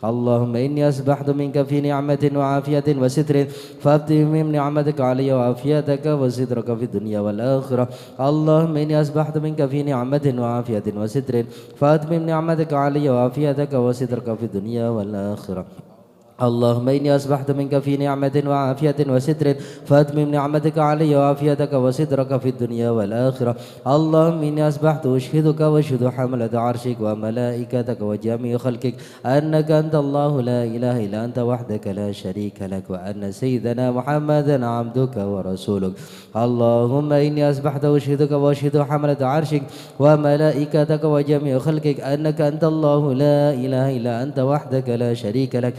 اللهم إني أسبحت منك في نعمة وعافية وستر فأبدي من نعمتك علي وعافيتك وسترك في الدنيا والآخرة. اللهم إني أسبحت منك في نعمة وعافية وستر فأتمم نعمتك علي وعافيتك وسترك في الدنيا والآخرة. اللهم إني أصبحت منك في نعمة وعافية وستر فأتمم نعمتك علي وعافيتك وسترك في الدنيا والآخرة. اللهم إني أصبحت أشهدك وأشهد حملة عرشك وملائكتك وجميع خلقك أنك أنت الله لا إله إلا أنت وحدك لا شريك لك وأن سيدنا محمدا عبدك ورسولك. اللهم إني أصبحت أشهدك وأشهد حملة عرشك وملائكتك وجميع خلقك أنك أنت الله لا إله إلا أنت وحدك لا شريك لك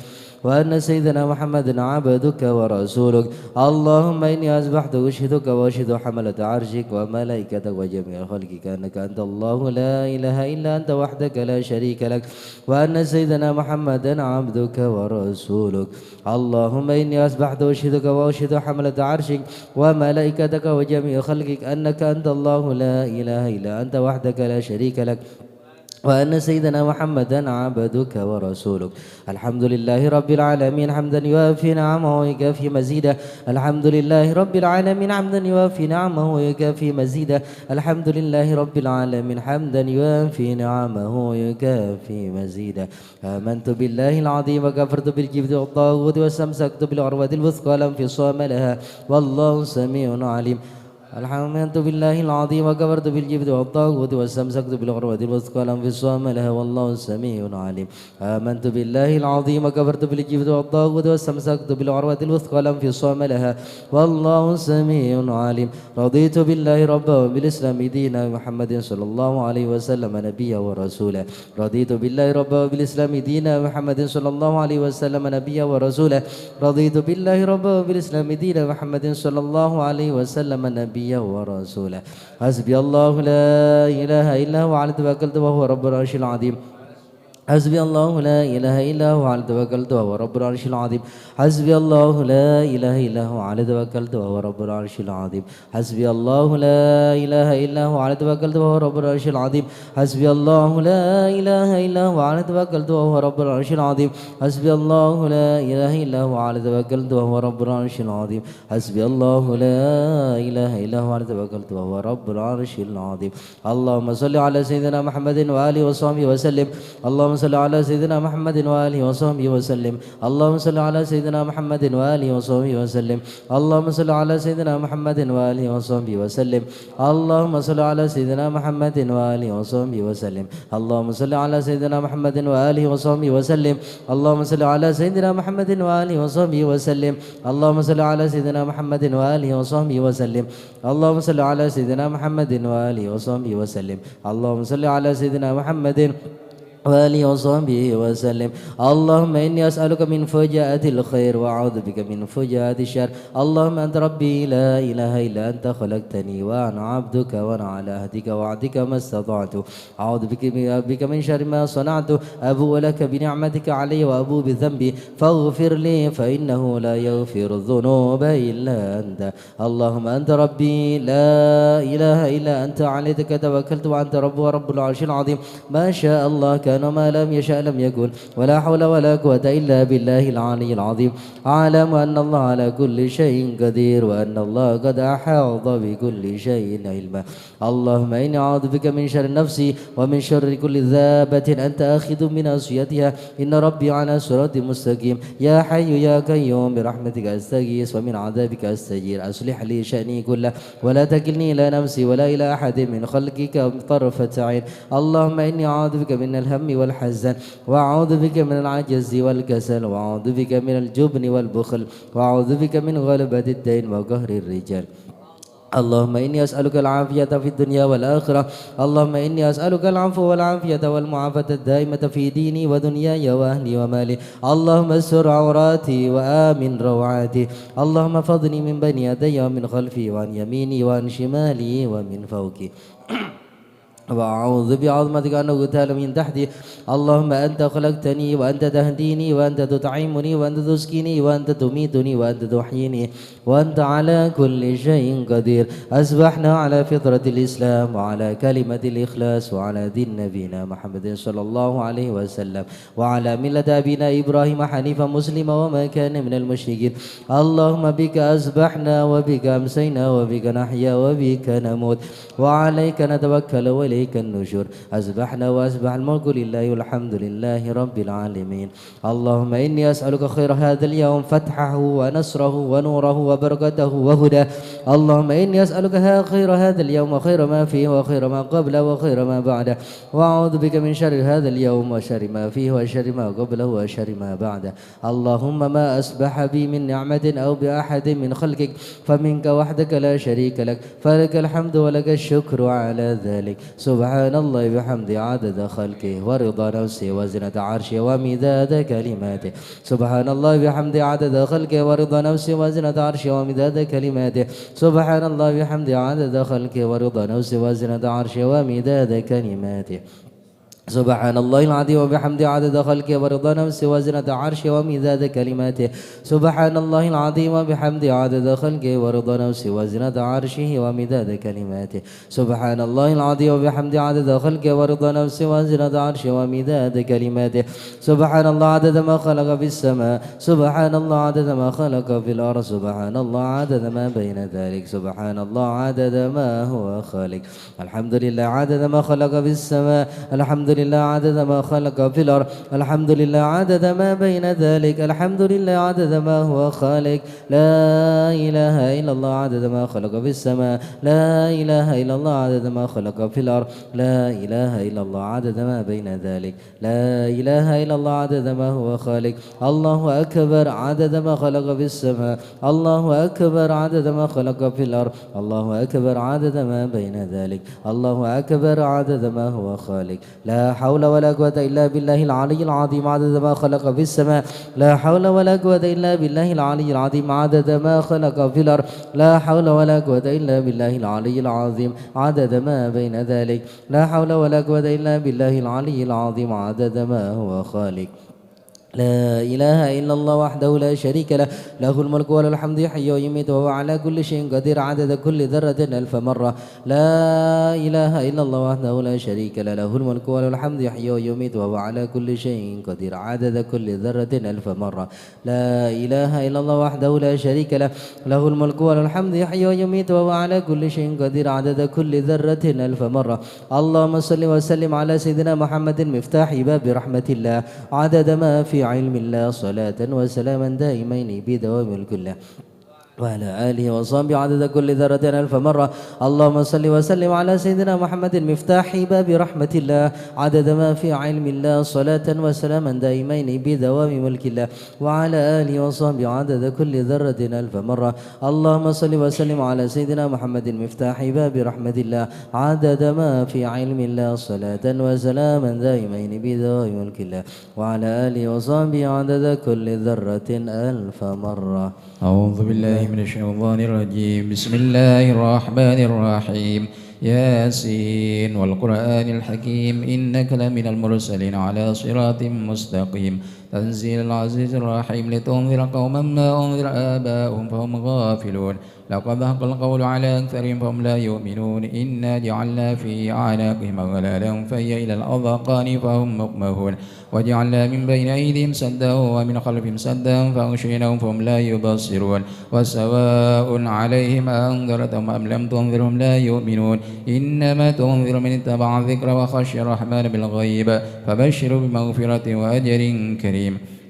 وأن سيدنا محمد عبدك ورسولك. اللهم إني أصبحت أشهدك وأشهد حملة عرشك وملائكتك وجميع خلقك أنك أنت الله لا إله إلا أنت وحدك لا شريك لك وأن سيدنا محمدا عبدك ورسولك. اللهم إني أصبحت أشهدك وأشهد حملة عرشك وملائكتك وجميع خلقك أنك أنت الله لا إله إلا أنت وحدك لا شريك لك وأن سيدنا محمدا عبدك ورسولك. الحمد لله رب العالمين حمدا يوافي نعمه ويكافي مزيدا. الحمد لله رب العالمين حمدا يوافي نعمه ويكافي مزيدا. الحمد لله رب العالمين حمدا يوافي نعمه ويكافي مزيدا. آمنت بالله العظيم وكفرت بالجبت والطاغوت واستمسكت بالعروة الوثقى لا انفصام لها والله سميع عليم. آمنت بالله العظيم وكفرت بالجبت والطاغوت واستمسكت بالعروة الوثقى لا انفصام لها والله سميع عليم. آمنت بالله العظيم وكفرت بالجبت والطاغوت واستمسكت بالعروة الوثقى لا انفصام لها والله سميع عليم. رضيت بالله ربا وبالإسلام دينا محمد صلى الله عليه وسلم نبيا ورسولا. رضيت بالله ربا وبالإسلام دينا محمد صلى الله عليه وسلم نبيا ورسولا. رضيت بالله ربا وبالإسلام دينا محمد صلى الله عليه وسلم نبيا ورسولا. حسبي الله لا إله إلا هو عليه توكلت وهو رب العرش العظيم. حسبي الله لا إله إلا هو عليه توكلت وهو رب العرش العظيم. حسبي الله لا إله إلا هو عليه توكلت وهو رب العرش العظيم. حسبي الله لا إله إلا هو عليه توكلت وهو رب العرش العظيم. حسبي الله لا إله إلا هو عليه توكلت وهو رب العرش العظيم. حسبي الله لا إله إلا هو عليه توكلت وهو رب العرش العظيم. حسبي الله لا إله إلا هو عليه توكلت وهو رب العرش العظيم. اللهم صل على سيدنا محمد وآله وصحبه وسلم. اللهم صل على سيدنا محمد وآله وصحبه وسلم. اللهم صل على سيدنا محمد وآله وصحبه وسلم. اللهم صل على سيدنا محمد وآله وصحبه وسلم. اللهم صل على سيدنا محمد وآله وصحبه وسلم. اللهم صل على سيدنا محمد وآله وصحبه وسلم. اللهم صل على سيدنا محمد وآله وصحبه وسلم. اللهم صل على سيدنا محمد وآله وصحبه وسلم. اللهم صل على سيدنا محمد وآله وصحبه وسلم. اللهم صل على سيدنا محمد وآله وصحبه وسلم. اللهم إني أسألك من فجاءة الخير وأعوذ بك من فجاءة الشر. اللهم أنت ربي لا إله إلا أنت خلقتني وأنا عبدك وأنا على عهدك ووعدك ما استطعت. أعوذ بك من شر ما صنعت. أبوء لك بنعمتك علي وأبوء بذنبي فاغفر لي فإنه لا يغفر الذنوب إلا أنت. اللهم أنت ربي لا إله إلا أنت عليك توكلت وأنت رب ورب العرش العظيم. ما شاء الله كان وما لم يشاء لم يكن ولا حول ولا قوة إلا بالله العلي العظيم. أعلم أن الله على كل شيء قدير وأن الله قد أحاط بكل شيء علما. اللهم إني أعوذ بك من شر نفسي ومن شر كل ذابة أنت آخذ من أصيتها إن ربي على صراط مستقيم. يا حي يا قيوم برحمتك أستغيث ومن عذابك أستجير. أصلح لي شأني كله ولا تكلني إلى نفسي ولا إلى أحد من خلقك طرفة عين. اللهم إني أعوذ بك من الهم والحزن وأعوذ بك من العجز والكسل وأعوذ بك من الجبن والبخل وأعوذ بك من غلبة الدين وقهر الرجال. اللهم إني أسألك العافية في الدنيا والآخرة. اللهم إني أسألك العفو والعافية والمعافاة الدائمة في ديني ودنياي وأهلي ومالي. اللهم استر عوراتي وآمن روعاتي. اللهم فضني من بين يدي ومن خلفي وعن يميني وعن شمالي ومن فوقي. وأعوذ بعظمتك أن أغتال من تحتي. اللهم أنت خلقتني وأنت تهديني وأنت تطعمني وأنت تسكيني وأنت تميتني وأنت تحييني وأنت على كل شيء قدير. أصبحنا على فطرة الإسلام وعلى كلمة الإخلاص وعلى دين نبينا محمد صلى الله عليه وسلم وعلى ملة أبينا إبراهيم حنيفا مسلما وما كان من المشركين. اللهم بك أصبحنا وبك أمسينا وبك نحيا وبك نموت وعليك نتوكل وإليك النشور. أصبحنا وأصبح الملك لله والحمد لله رب العالمين. اللهم إني أسألك خير هذا اليوم فتحه ونصره ونوره وبركته وهداه. اللهم إني أسألك خير هذا اليوم وخير ما فيه وخير ما قبله وخير ما بعده وأعوذ بك من شر هذا اليوم وشر ما فيه وشر ما قبله وشر ما بعده. اللهم ما أصبح بي من نعمة أو بأحد من خلقك فمنك وحدك لا شريك لك فلك الحمد ولك الشكر على ذلك. سبحان الله بحمده عدد خلقه ورضا نفسه وزنة عرشه ومداد كلماته. سبحان الله بحمده عدد خلقه ورضا نفسه وزنة عرشه ومداد كلماته. سبحان الله بحمده عدد خلقه ورضا نفسه وزنة عرشه ومداد كلماته. سبحان الله العظيم وبحمده عدد خلقه ورضا نفسه وزنة عرشه ومداد كلماته. سبحان الله العظيم وبحمده عدد خلقه ورضا نفسه وزنة عرشه ومداد كلماته. سبحان الله العظيم وبحمده عدد خلقه ورضا نفسه وزنة عرشه ومداد كلماته. سبحان الله عدد ما خلق في السماء. سبحان الله عدد ما خلق في الأرض. سبحان الله عدد ما بين ذلك. سبحان الله عدد ما هو خالق. الحمد لله عدد ما خلق في السماء. الحمد لله عدد ما خلق في الأرض. الحمد لله عدد ما بين ذلك. الحمد لله عدد ما هو خالق. لا إله إلا الله عدد ما خلق في السماء. لا إله إلا الله عدد ما خلق في الأرض. لا إله إلا الله عدد ما بين ذلك. لا إله إلا الله عدد ما هو خالق. الله أكبر عدد ما خلق في السماء. الله أكبر عدد ما خلق في الأرض. الله أكبر عدد ما بين ذلك. الله أكبر عدد ما هو خالق. لا حول ولا قوة إلا بالله العلي العظيم عدد ما خلق في السماء. لا حول ولا قوة إلا بالله العلي العظيم عدد ما خلق في الأرض. لا حول ولا قوة إلا بالله العلي العظيم عدد ما بين ذلك. لا حول ولا قوة إلا بالله العلي العظيم عدد ما هو خالق. لا إله إلا الله وحده لا شريك له له الملك وله الحمد يحيي ويميت وهو على كل شيء قدير عدد كل ذرة ألف مرة. لا إله إلا الله وحده لا شريك له له الملك وله الحمد يحيي ويميت وهو على كل شيء قدير عدد كل ذرة ألف مرة. لا إله إلا الله وحده لا شريك له له الملك وله الحمد يحيي ويميت وهو على كل شيء قدير عدد كل ذرة ألف مرة. اللهم صل وسلم على سيدنا محمد مفتاح باب رحمة الله عدد ما في علم الله صلاة وسلاما دائمين بدوام الكل وعلى آله وصحبه عدد كل ذرة ألف مرة. اللهم صل وسلم على سيدنا محمد مفتاح باب رحمة الله عدد ما في علم الله صلاة وسلاما دائمين بدوام ملك الله وعلى آله وصحبه عدد كل ذرة ألف مرة. اللهم صل وسلم على سيدنا محمد مفتاح باب رحمة الله عدد ما في علم الله صلاة وسلاما دائمين بدوام ملك الله وعلى آله وصحبه عدد كل ذرة ألف مرة. أعوذ بالله من الشيطان الرجيم. بسم الله الرحمن الرحيم. ياسين والقرآن الحكيم إنك لمن المرسلين على صراط مستقيم. تنزيل العزيز الرحيم لتنذر قوما ما أنذر آباؤهم فهم غافلون. لقد حق القول على أكثرهم فهم لا يؤمنون. إنا جعلنا في أعناقهم أغلالا فهي إلى الأذقان فهم مقمحون. وجعلنا من بين أيديهم سدا ومن خلفهم سدا فأغشيناهم فهم لا يبصرون. وسواء عليهم أنذرتهم أم لم تنذرهم لا يؤمنون. إنما تنذر من اتبع الذكر وخشي الرحمن بالغيب فبشروا بمغفرة وأجر كريم.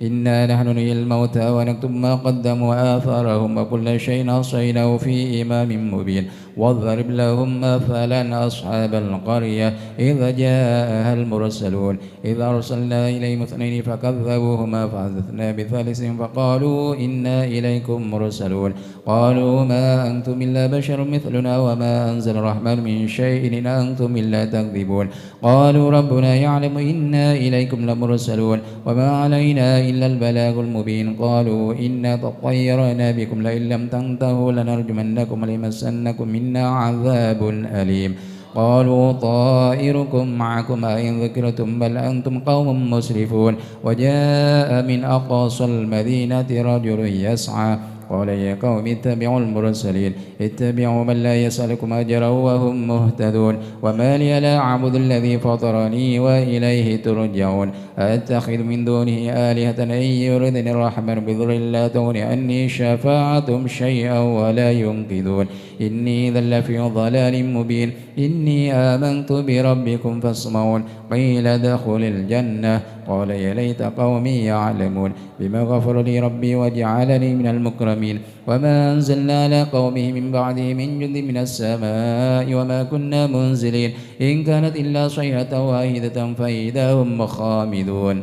إنا نحن نحيي الموتى ونكتب ما قدموا وآثارهم وكل شيء أحصيناه في إمام مبين. واضرب لهم مثلا أصحاب القرية إذا جاءها المرسلون إذ أرسلنا إليهم اثنين فكذبوهما فعززنا بثالث فقالوا إنا إليكم مرسلون. قالوا ما أنتم إلا بشر مثلنا وما أنزل الرحمن من شيء إن أنتم إلا تكذبون. قالوا ربنا يعلم إنا إليكم لمرسلون وما علينا إلا البلاغ المبين. قالوا إنا تطيرنا بكم لئن لم تنتهوا لنرجمنكم وليمسنكم منا عذاب أليم. قالوا طائركم معكم أئن ذكرتم بل أنتم قوم مسرفون وجاء من أقصى المدينة رجل يسعى قال يا قوم اتبعوا المرسلين اتبعوا من لا يسألكم أجرا وهم مهتدون وما لي لا أعبد الذي فطرني وإليه ترجعون أتخذ من دونه آلهة إن يردني الرحمن بضر لا تغن عني شفاعتهم شيئا ولا ينقذون إني إذا لفي ضلال مبين إني آمنت بربكم فاسمعون قيل ادخل الجنة قال يا ليت قومي يعلمون بما غفر لي ربي وجعلني من المكرمين وما أنزلنا على قومه من بعده من جند من السماء وما كنا منزلين إن كانت إلا صيحة واحدة فإذا هم خامدون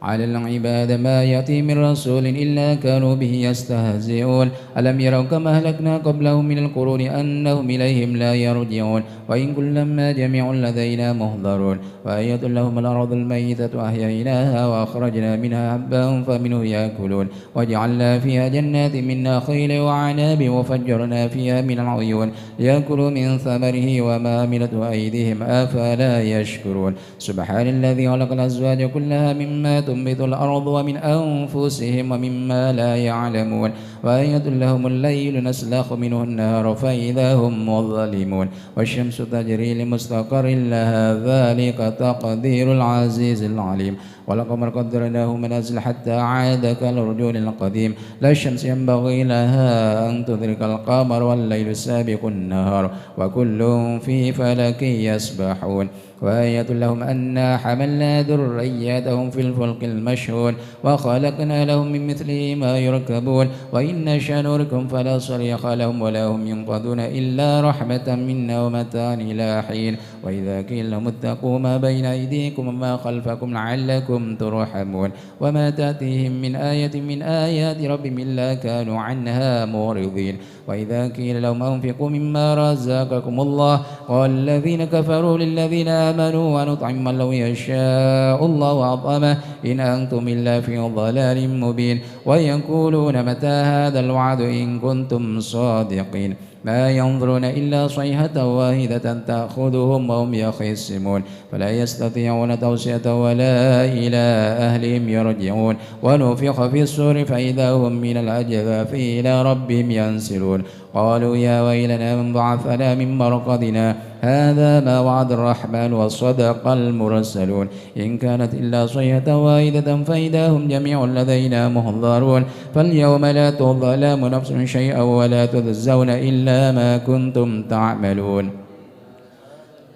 على العباد ما يأتي من رسول إلا كانوا به يستهزئون ألم يروا كما أهلكنا قبلهم من القرون أنهم إليهم لا يرجعون وإن كلما جميع لدينا محضرون وآية لهم الأرض الميتة أحييناها وأخرجنا منها حبا فمنه يأكلون وجعلنا فيها جنات من نخيل وعناب وفجرنا فيها من العيون ليأكلوا من ثمره وما عملته أيديهم أفلا يشكرون سبحان الذي خلق الأزواج كلها مما تنبت الأرض ومن أنفسهم ومما لا يعلمون وآية لهم الليل نسلخ منه النهار فإذا هم مظلمون والشمس تجري لمستقر لها ذلك تقدير العزيز العليم والقمر قدرناه منازل حتى عاد كالرجل القديم لا الشمس ينبغي لها أن تدرك القمر والليل سابق النهار وكل في فلك يسبحون وآية لهم أنا حملنا ذرياتهم في الفلك المشحون وخلقنا لهم من مثله ما يركبون وإن نشأ نركم فلا صريخ لهم ولا هم ينقذون إلا رحمة منا ومتاعا إلى حين وإذا قيل لهم اتقوا ما بين أيديكم وما خلفكم لعلكم ترحمون وما تأتيهم من آية من آيات ربهم إلا كانوا عنها معرضين وإذا قيل لهم أنفقوا مما رزقكم الله قال الذين كفروا للذين آمنوا ونطعم من لو يشاء الله أطعمه إن أنتم إلا في ضلال مبين ويقولون متى هذا الوعد إن كنتم صادقين ما ينظرون إلا صيحة واحدة تأخذهم وهم يخصمون فلا يستطيعون توصية ولا إلى أهلهم يرجعون ونفخ في الصور فإذا هم من الأجداث إلى ربهم ينسلون قالوا يا ويلنا من بعثنا من مرقدنا هذا ما وعد الرحمن وصدق المرسلون إن كانت إلا صيحة واحدة فإذا هم جميع لدينا محضرون فاليوم لا تظلم نفس شيئا ولا تجزون إلا ما كنتم تعملون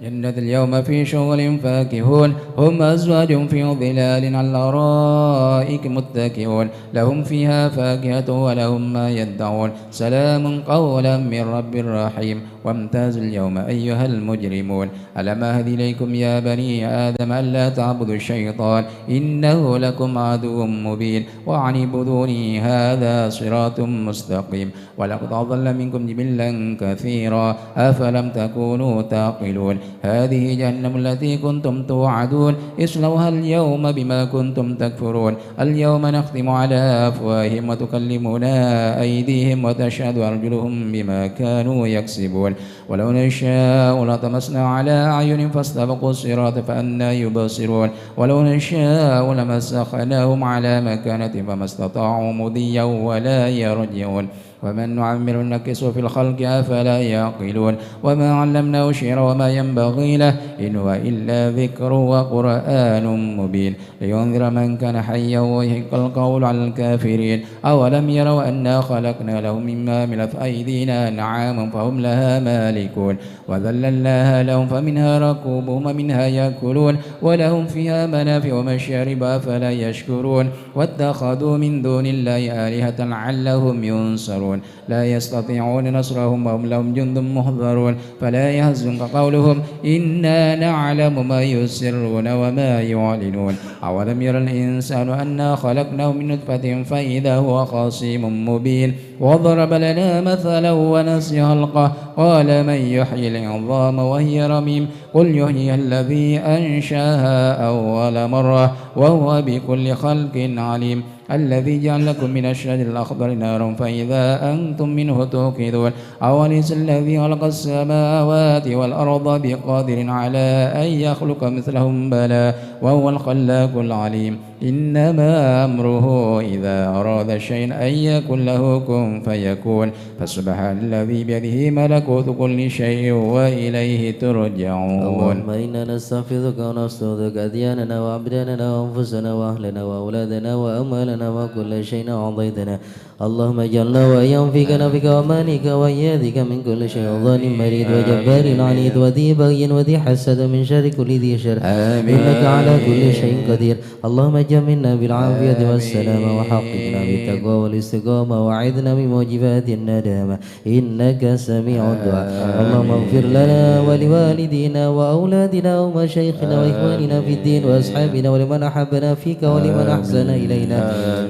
جنة اليوم في شغل فاكهون هم أزواج في ظلال على الأرائك متكئون لهم فيها فاكهة ولهم ما يدعون سلام قولا من رب رحيم وامتازوا اليوم أيها المجرمون ألم أهد إليكم يا بني آدم ألا تعبدوا الشيطان إنه لكم عدو مبين وأن اعبدوني هذا صراط مستقيم ولقد أضل منكم جبلا كثيرا أفلم تكونوا تعقلون هذه جهنم التي كنتم توعدون اصلوها اليوم بما كنتم تكفرون اليوم نختم على أفواههم وتكلمنا أيديهم وتشهد أرجلهم بما كانوا يكسبون ولو نشاء لطمسنا على أعين فاستبقوا الصراط فأنى يبصرون ولو نشاء لمسخناهم على مكانتهم فما استطاعوا مضيا ولا يرجعون ومن نعمر نكسه في الخلق أفلا يعقلون وما علمناه الشعر وما ينبغي له إن هو إلا ذكر وقرآن مبين لينذر من كان حيا ويحق القول على الكافرين أولم يروا أنا خلقنا لهم مما عملت أيدينا أنعاما فهم لها مالكون وذللناها لهم فمنها ركوبهم ومنها يأكلون ولهم فيها منافع ومشارب أفلا يشكرون واتخذوا من دون الله آلهة لعلهم ينصرون لا يستطيعون نصرهم وهم لهم جند محضرون فلا يحزنك قولهم إنا نعلم ما يسرون وما يعلنون أولم ير الإنسان أنا خلقناه من نطفة فإذا هو خصيم مبين وضرب لنا مثلا ونسي خلقه قال من يحيي العظام وهي رميم قل يحيي الذي أنشاها أول مرة وهو بكل خلق عليم الذي جعل لكم من الشجر الأخضر نارا فإذا أنتم منه توقدون أوليس الذي خلق السماوات والأرض بقادر على أن يخلق مثلهم بلى وهو الخلاق العليم إنما أمره إذا أراد شيئا أن يكون له كن فيكون فسبحان الذي بيده ملكوت كل شيء وإليه ترجعون. اللهم إنا نستحفظك ونستودعك أدياننا وأبداننا وأنفسنا وأهلنا وأولادنا وأموالنا وكل شيء أعطيتنا اللهم اجعلنا وإياهم في كنفك وأمانك وإيادك من كل شيء ظالم مريد وجبار عنيد وذي بغي وذي حسد من شر كل ذي شر إنك على كل شيء قدير اللهم جملنا بالعافية والسلامة وحققنا بالتقوى والاستقامة وعذنا من موجبات الندامة إنك سميع الدعاء اللهم اغفر لنا ولوالدينا وأولادنا ومشايخنا وإخواننا في الدين وأصحابنا ولمن أحبنا فيك ولمن أحسن إلينا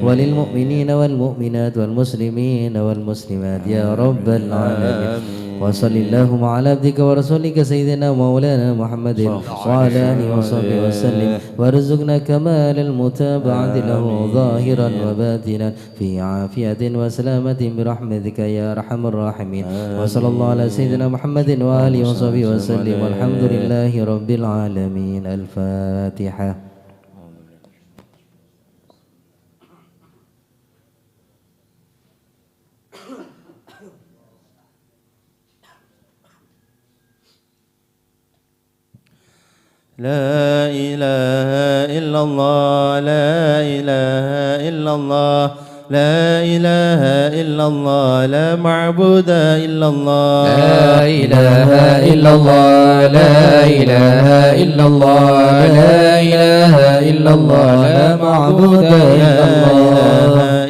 وللمؤمنين والمؤمنات والمسلمين والمسلمات يا رب العالمين وصل اللهم على عبدك ورسولك سيدنا مولانا محمد وعلى آله وصحبه وسلم وارزقنا كمال المتابعة له ظاهرا وباطنا في عافية وسلامة برحمتك يا أرحم الراحمين وصلى الله على سيدنا محمد وآله وصحبه وسلم والحمد لله رب العالمين. الفاتحة. لا إله إلا الله لا إله إلا الله لا إله إلا الله لا معبود إلا الله لا إله إلا الله لا إله إلا الله لا إله إلا الله لا معبود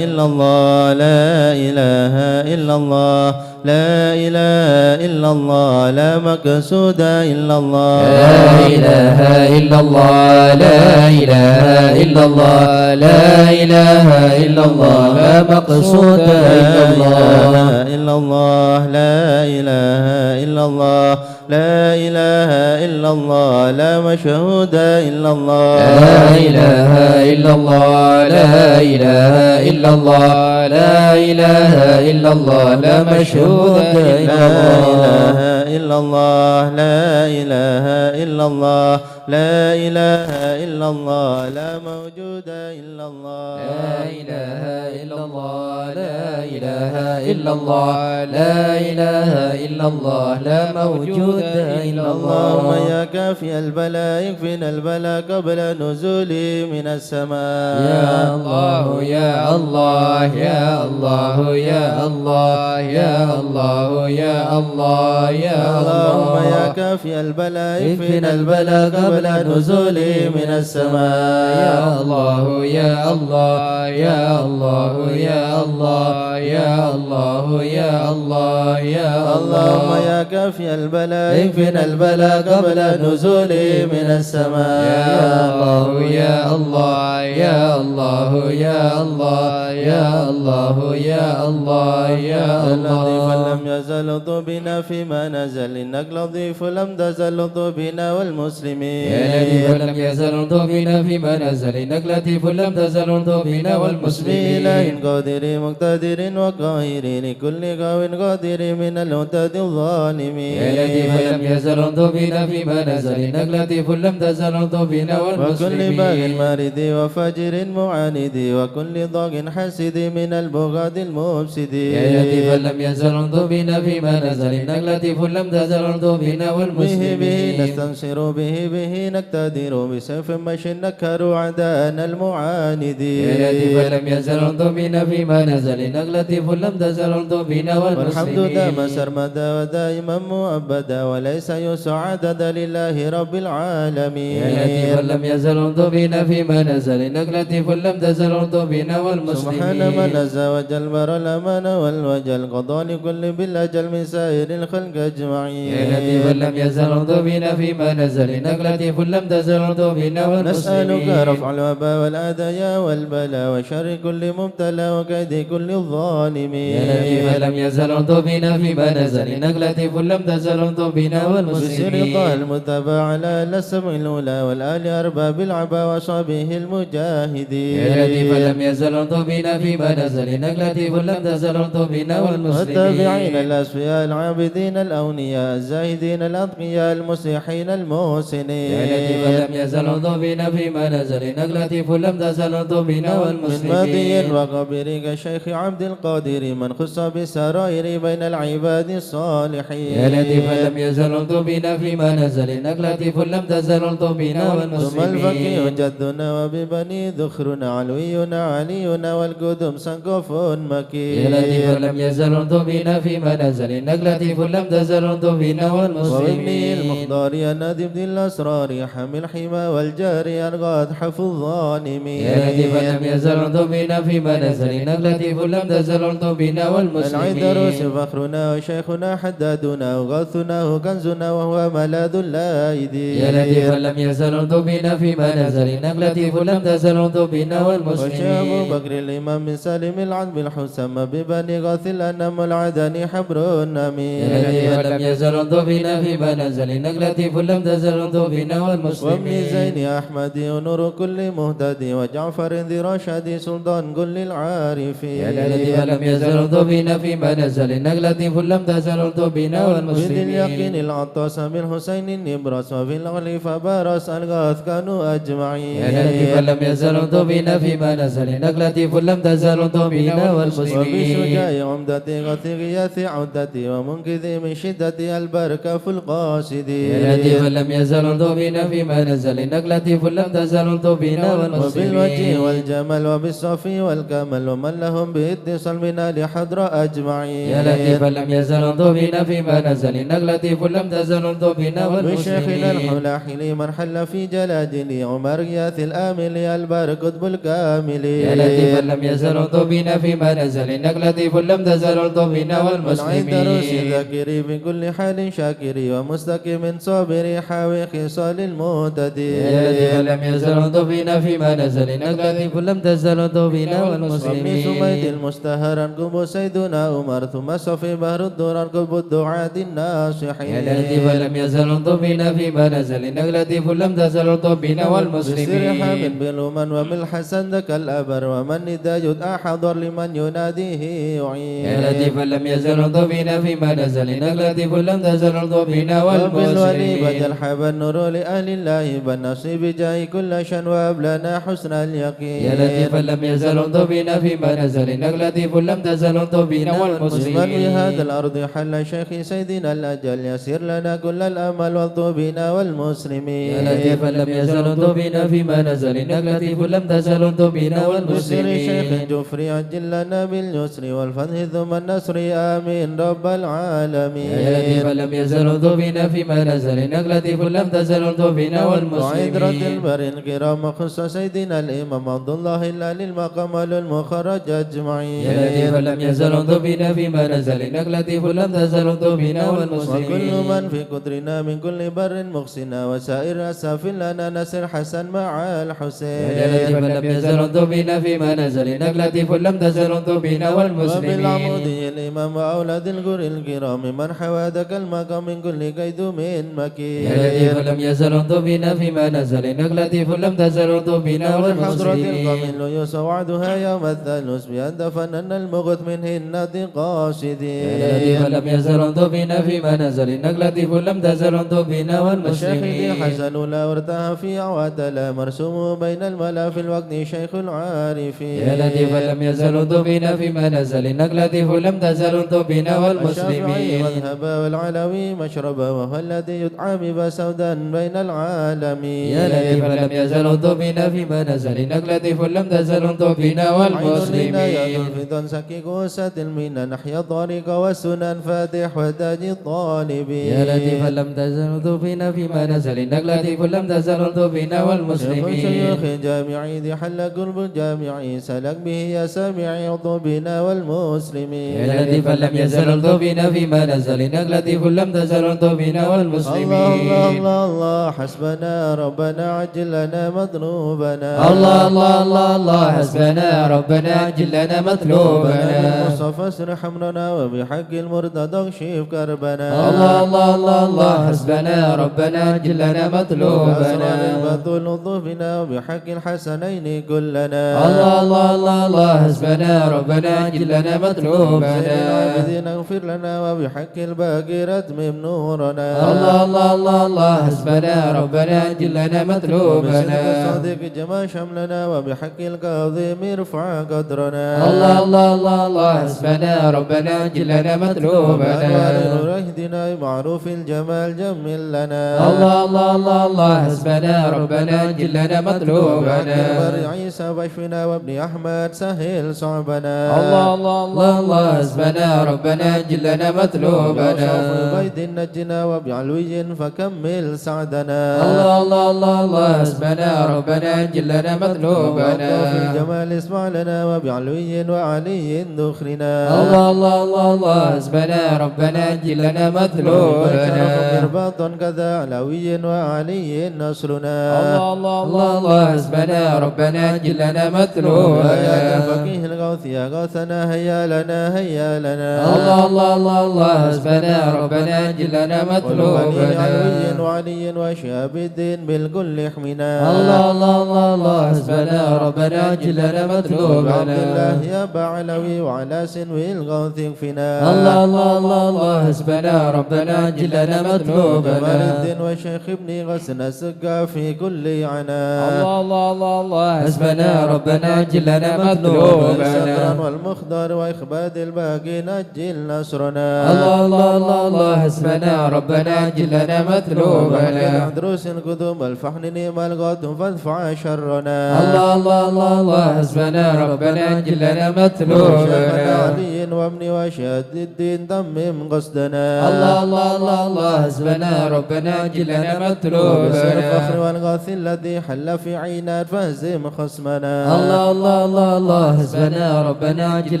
إلا الله لا إله إلا الله لا إله إلا الله لا مقصود إلا الله لا إله إلا الله لا إله إلا الله لا إله إلا الله لا مقصود إلا الله إلا الله لا إله إلا الله لا إله إلا الله لا مشهود إلا الله لا إله إلا الله لا إله إلا الله لا إله إلا الله لا مشهود إلا الله إلا الله لا إله إلا الله لا إله إلا الله لا موجود إلا الله لا إله إلا الله لا إله إلا الله لا إله إلا الله لا موجود إلا الله. اللهم يا كافي البلاء اكفنا البلاء قبل نزولي من السماء يا الله يا الله يا الله يا الله يا الله يا الله يا اللهم الله. يا كافي البلاء اكفنا البلاء قبل نزولي من السماء يا الله يا الله يا الله يا الله يا الله يا الله يا اللهم الله. يا كافي البلاء اكفنا البلاء قبل نزولي من السماء يا الله يا الله يا الله يا الله يا الله يا الله يا اللطيف الله. لم يزل طوبنا فيما نزل إنك لطيف لم تزل طوبنا والمسلمين يا لطيف لم يزل طوبنا فيما نزل إنك لطيف لم تزل طوبنا والمسلمين. إله قادر مقتدر وقاهر لكل قاو قادر من المعتد الظالمين يا لطيف لم يزل طوبنا فيما نزل إنك لطيف لم تزل طوبنا والمسلمين. وكل باغ مارد وفجر معاند وكل ضاغ حاسد من البغاة المفسدين يا لطيف لم يزل طوبنا فيما نزل إنك لطيف لم تزل طوبنا به والمسلمين. نستنصر به نقتدر بسيف مشي نكر عدانا المعاندين يا لطيف لم يزل طوبنا فيما نزل إنك لطيف لم تزل طوبنا والحمد والمسلمين. دام سرمدا ودائما مؤبدا وليس يسعدد لله رب العالمين يا لطيف لم يزل طوبنا فيما نزل إنك لطيف لم تزل طوبنا والمسلمين. سبحان من عز وجل بر الأمان والوجل قضى لكل بالأجل من سائر الخلق أجمعين يا لطيف لم يزل طوبنا فيما نزل إنك لطيف لطيف لم تزل بنا نسألك والمسلمين رفع الوباء والأذى والبلاء وشر كل مبتلى وكيد كل الظالمين يا لطيف لم يزل بنا فيما نزل إنك لطيف لم تزل بنا بسر والمسلمين طه المتبع على السمع الأولى والآل أرباب العبا وصحبه المجاهدين يا لطيف لم يزل بنا فيما نزل إنك لطيف لم تزل بنا والتابعين والمسلمين الأصفياء العابدين الأغنياء الزاهدين الأتقياء المصلحين المحسنين يا لطيف لم يزل بنا فيما نزل إنك لطيف لم تزل بنا من ماضي والمسلمين وقبر كشيخ عبد القادر من خص بالسرائر بين العباد الصالحين يا لطيف لم يزل بنا فيما نزل إنك لطيف لم تزل بنا ثم الفقيه والمسلمين جدنا وببني ذخرنا علوينا علينا والقدم سنقف مكين يا لطيف لم يزل بنا فيما نزل إنك لطيف لم تزل بنا وابني والمسلمين المختار يا نادي ابن الأسرار حمل الحمى والجاري أرغاد حفظ الظالمين يا لطيف لم يزل بنا فيما نزل إنك لطيف لم تزل بنا العيدروس والمسلمين فخرنا وشيخنا حدادنا وغاثنا وكنزنا وهو ملاذ اللايدين يا لطيف لم يزل بنا فيما نزل إنك لطيف لم تزل بنا وشيخ أبو والمسلمين بكر الإمام من سالم العذب الحسام ببني غاث الأنم العدني حبر النمين يا لطيف لم يزل بنا فيما نزل إنك لطيف لم تزل بنا وابن والمسلمين زين أحمد ونور كل مهتدي وجعفر ذي رشد سلطان كل العارفين يا لطيف لم يزل بنا فيما نزل إنك لطيف لم تزل بنا وذي والمسلمين اليقين العطاس من حسين النبرس وفي الأغل فبرس الغاث كانوا أجمعين يا لطيف لم يزل بنا فيما نزل إنك لطيف لم تزل بنا والمسلمين وبشجاع عمدتي غث غياث عدتي ومنقذي من شدة البركة في القاصدين يا لطيف لم يزل بنا فيما نزل إنك لطيف لم تزل بنا وبالوجه والمسلمين والجمال وبالصفي والكمال ومن لهم باتصال منا لحضر أجمعين يا لطيف لم يزل بنا فيما نزل إنك لطيف لم تزل بنا بشيخنا والمسلمين الحلاحل من حل في جلادني عمر غياث الآمل البر قطب الكامل يا لطيف لم يزل بنا فيما نزل إنك لطيف لم تزل بنا والعين دروس والمسلمين ذاكري في كل حال شاكري ومستقيم صابري حاوي خصال المهتدي يا لطيف لم يزل بنا فيما نزل إنك لطيف لم تزل بنا وابن سميد والمسلمين المستهر انقب سيدنا عمر ثم صفي بحر الدور انقب الدعاة الناصحين يا لطيف لم يزل بنا فيما نزل إنك لطيف لم تزل بنا بسر والمسلمين حامد بالأمن ومن الحسن ذاك الأبر ومن ندى أحضر لمن يناديه يعين يا لطيف لم يزل بنا فيما نزل إنك لطيف لم تزل بنا وبالولي بدل والمسلمين حب النور لأهل الله بالنصيب جاي كل شن وابلنا حسن اليقين يا لطيف لم يزل بنا فيما نزل إنك لطيف لم تزل بنا مسلم والمسلمين بهذا الأرض حل شيخ سيدنا الأجل يسير لنا كل الأمل والطوبنا والمسلمين يا لطيف لم يزل بنا فيما نزل إنك لطيف لم تزل بنا بسر والمسلمين شيخ جفري عجل لنا باليسر والفتح ثم النصر آمين رب العالمين يا لطيف لم يزل بنا فيما نزل إنك لطيف لم تزل بنا وعيد رد والمسلمين البر الكرام خص سيدنا الإمام عبد الله إلا للمقام المخرج أجمعين يا لطيف لم يزل بنا فيما نزل إنك لطيف لم تزل بنا وكل والمسلمين من في قدرنا من كل بر مخسنا وسائر أساف لنا نسر حسن مع الحسين يا لطيف لم يزل بنا فيما نزل إنك لطيف لم تزل بنا والمسلمين وبالعمودي الإمام وأولاد القر الكرام من حوادك المقام من كل كيد من مكين يا لطيف لم يزل بنا فيما نزل إنك لطيف لم تزل بنا وبحضرة والمسلمين القمل يسوعدها يوم الثالث بأن دفننا المغت من هنة قاصدين يا لطيف لم يزل بنا فيما نزل إنك لطيف لم تزل بنا الشيخ والمسلمين حسن لا ورتها في عواتلا مرسوم بين الملا في الوقت شيخ العارفين يا لطيف لم يزل بنا فيما نزل إنك لطيف لم تزل بنا الشافعي والمسلمين مذهب والعلوي مشرب وهو الذي يدعى بسودا بين العالمين يا لطيف لم يزل بنا فيما نزل إنك لطيف لم تزل بنا عين لنا يا ذو والمسلمين الفضل سكي قوسة المنى نحيا الطريق والسنن فاتح وتاج الطالبين يا لطيف لم تزل بنا فيما نزل إنك لطيف لم تزل بنا شيخ والمسلمين شيوخ جامعي ذي حل قلب الجامعي سلك به يا سامعي عضبنا والمسلمين يا لطيف لم يزل بنا فيما نزل إنك لطيف لم تزل بنا الله والمسلمين الله الله الله الله حسبنا ربنا عجل لنا مطلوبنا الله الله الله الله حسبنا ربنا عجل لنا مطلوبنا المصطفى اسرح امرنا وبحق المرتضى اكشف كربنا الله الله الله الله حسبنا ربنا عجل لنا مطلوبنا البطل لطفنا وبحق الحسنين كلنا الله الله الله الله حسبنا ربنا عجل لنا مطلوبنا العابدين اغفر لنا وبحق الباقي ردم نورنا الله الله الله الله حسبنا ربنا عجل لنا مطلوبنا الصادق جمع شملنا وبحق الكاظم ارفع قدرنا الله الله الله الله حسبنا ربنا عجل لنا مطلوبنا نور اهدنا معروف الجمال جمل لنا الله الله الله الله حسبنا ربنا عجل لنا مطلوبنا بر عيسى واشفنا وابن احمد سهل صعبنا الله الله الله الله حسبنا ربنا عجل لنا مطلوبنا بيد نجنا وبعلوي فكمل سعدنا الله الله الله الله حسبنا ربنا عجل لنا مطلوبنا في جمال اسمع لنا وبعلوي وعلي دخلنا الله الله الله الله حسبنا ربنا عجل لنا مطلوبنا مرباط كذا علوي وعلي نصرنا الله الله الله الله حسبنا ربنا عجل لنا مطلوبنا يا فقيه الغوث يا غوثنا هيا لنا هيا لنا الله الله الله الله حسبنا ربنا عجل لنا مطلوبنا علوي وعلي وشهاب الدين بالكل احمنا الله الله الله الله حسبنا ربنا عجل لنا عبد مطلوبنا الله يا بعلوي وعلى سنوي الغوث يكفنا الله الله الله الله حسبنا ربنا عجل لنا جمال مطلوبنا الدين وشيخ ابن غسن السقا في كل عنا الله الله الله الله حسبنا ربنا عجل لنا السترا مطلوبنا والمخضر واخباد الباقي نجل نصرنا الله الله الله الله حسبنا ربنا عجل لنا مطلوبنا دروس القدوم الفحن نيم الغد فادفع شرنا الله الله الله الله حسبنا ربنا عجل لنا مطلوبنا علي وابن وشاد الدين تمم قصدنا الله الله الله الله حسبنا ربنا عجل لنا الفخر مطلوبنا والغاث الذي حل في عينات فهزم خصمنا الله الله الله الله حسبنا ربنا عجل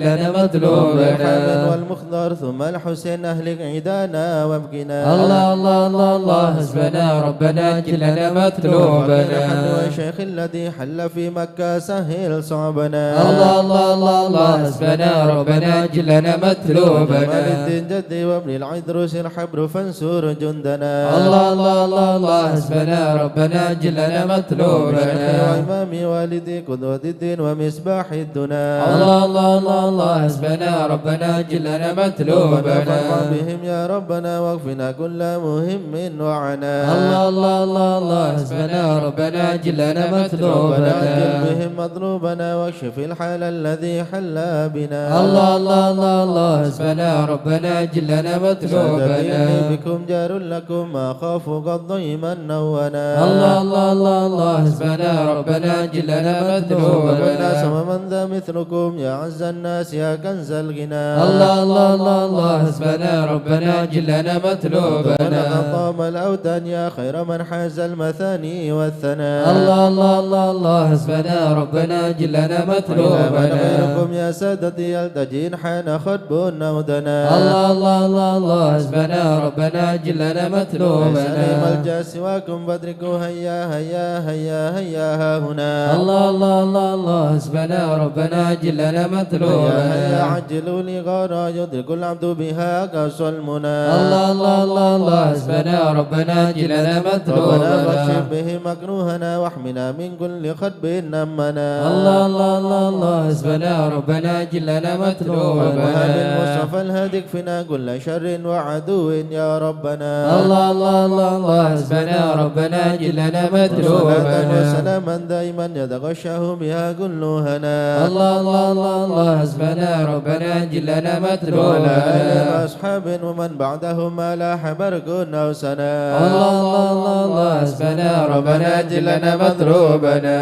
لنا الحامد مطلوبنا والمخضر ثم الحسين أهلك عيدانا وابقنا الله الله الله الله حسبنا ربنا عجل لنا مطلوبنا والشيخ الذي حل في مكة سهل صعبنا الله الله الله الله حسبنا ربنا عجل لنا جمال مطلوبنا الدين جدي وابن العيدروس الحبر فانصر جندنا الله الله الله الله حسبنا ربنا عجل لنا مطلوبنا وإمامي والدي قدوة الدين ومصباح الدنا الله الله الله الله حسبنا ربنا عجل لنا مطلوبنا بهم يا ربنا واكفنا كل مهم وعنا الله الله الله الله حسبنا ربنا عجل لنا ربنا مطلوبنا أجل بهم مطلوبنا واكشف الحال الذي حل بنا الله الله الله الله حسبنا ربنا عجل لنا مطلوبنا بكم جار لكم ما خافوا قد ضيما نونا الله الله الله الله حسبنا ربنا عجل لنا والناس مطلوبنا ومن ذا مثلكم يا عز الناس يا كنز الغنى الله الله الله الله حسبنا ربنا عجل لنا مطلوبنا طاب الأوتان يا خير من حاز المثاني والثناء الله الله الله الله حسبنا ربنا عجل لنا من مطلوبنا غيركم يا سادتي يلتجين حان خطب نودنا الله الله الله الله حسبنا ربنا عجل لنا ليس لي مطلوبنا ملجأ سواكم فادركوا هيا هيا هيا هيا ها هنا الله الله الله الله حسبنا ربنا عجل لنا هيا هيا مطلوبنا عجلوا لي غارا يدرك العبد بها كأس المنى الله الله الله الله حسبنا ربنا عجل لنا ربنا مطلوبنا فاكشف به مكروهنا واحمنا من كل خطب نمنا الله الله الله الله حسبنا ربنا عجل لنا وهب مطلوبنا المصطفى الهادي اكفنا كل شر وعدو يا ربنا الله الله الله الله حسبنا ربنا عجل لنا صلاة مطلوبنا وسلاما دائما يتغشه بها كل هنا الله الله الله الله حسبنا ربنا عجل لنا وعلى آله مطلوبنا وأصحاب ومن بعدهم ما لاح برق أو سنا الله الله الله الله حسبنا ربنا عجل لنا مطلوبنا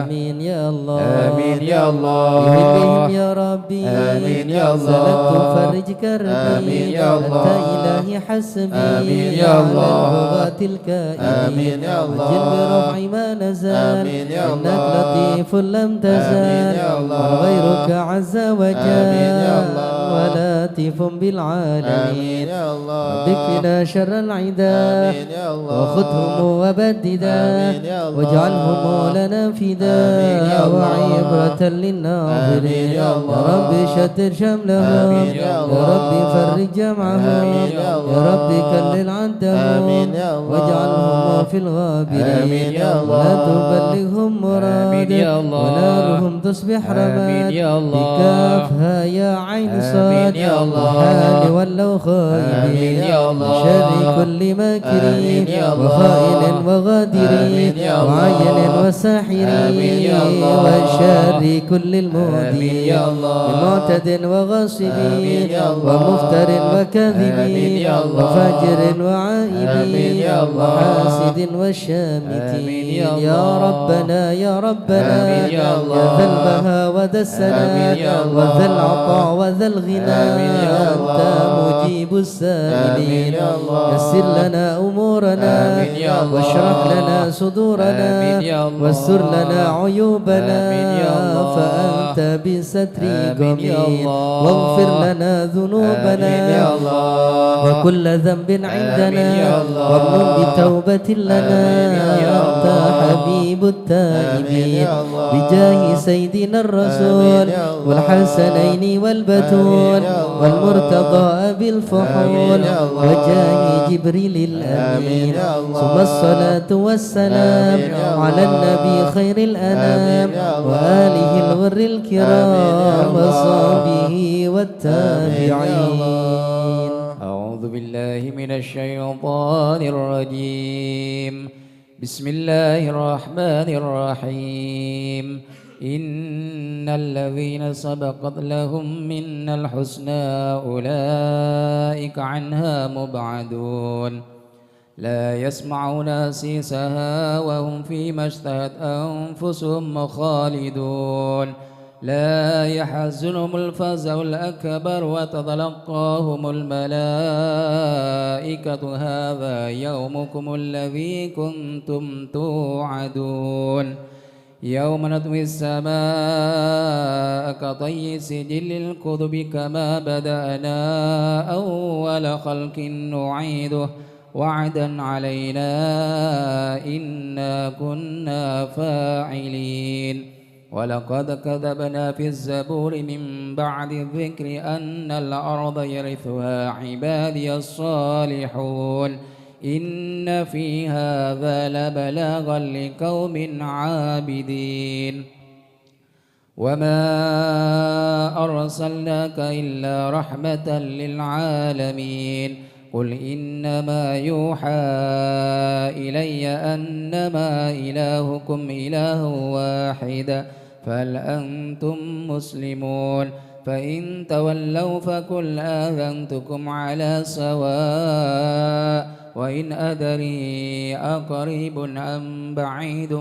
آمين يا الله آمين يا بهم الله يا ربي آمين يا الله. سلكت فرج كربي آمين يا الله. أنت إلهي حسبي آمين يا الله. على البغاة الكائنين آمين يا الله. عجل برفع ما نزال آمين يا إنك الله. لطيف لم آمين تزال يا الله. وغيرك عز وجل آمين يا الله. ولطيف لطيف بالعالمين آمين يا الله رب اكفنا شر العداء آمين يا الله وخذهم وبددا آمين يا الله واجعلهم لنا آمين يا فداء الله وعبرة للناظرين آمين يا الله يا رب شتت شملهم آمين يا يا الله رب فرج جمعهم آمين يا الله يا رب كلل عدهم آمين يا الله واجعلهم في الغابرين آمين يا الله ولا تبلغهم آمين يا مراد الله ونارهم تصبح آمين رماد يا الله بكافها يا عين صاد آمين يا الله الحال ولو آمين خائبين يا الله من شر كل ماكرين آمين يا الله وخائن وغادرين آمين يا الله وعين آمين وساحرين يا الله وشر كل آمين المهدين يا الله من معتد آمين وغاصبين يا الله ومفتر آمين وكاذبين يا الله وفاجر آمين وعائبين يا الله وحاسد آمين والشامتين يا يا الله ربنا يا ربنا آمين يا الله يا ذا البهاء وذا السناء آمين يا الله وذا العطاء وذا الغنى آمين يا أنت الله مجيب السائلين آمين يا الله يسر لنا أمورنا آمين يا الله واشرح لنا صدورنا آمين يا الله واستر لنا عيوبنا آمين يا الله فأنت بستر آمين يا جميل الله واغفر لنا ذنوبنا آمين يا الله وكل ذنب عندنا آمين يا الله وامن بتوبة لنا آمين يا أنت الله حبيب آمين التائبين يا الله بجاه سيدنا الرسول آمين يا الله والحسنين والبتول آمين يا الله والمرتضى أبي الفحول آمين يا الله وجاه جبريل آمين الأمين يا الله ثم الصلاة والسلام آمين يا على الله النبي خير الأنام آمين يا الله وآله الغر آمين يا الكرام الله وصحبه آمين يا والتابعين الله أعوذ بالله من الشيطان الرجيم بسم الله الرحمن الرحيم إن الذين سبقت لهم منا الحسنى أولئك عنها مبعدون لا يسمعون سيسها وهم فيما اشتهت أنفسهم خالدون لا يحزنهم الفزع الأكبر وتتلقاهم الملائكة هذا يومكم الذي كنتم توعدون يوم نطوي السماء كطي سجل الكتب كما بدأنا أول خلق نعيده وعدا علينا إنا كنا فاعلين ولقد كتبنا في الزبور من بعد الذكر أن الأرض يرثها عبادي الصالحون إن في هذا لبلاغا لقوم عابدين وما أرسلناك إلا رحمة للعالمين قل إنما يوحى إلي أنما إلهكم إله واحد فهل أنتم مسلمون فإن تولوا فقل آذنتكم على سواء وإن أدري أقريب أم بعيد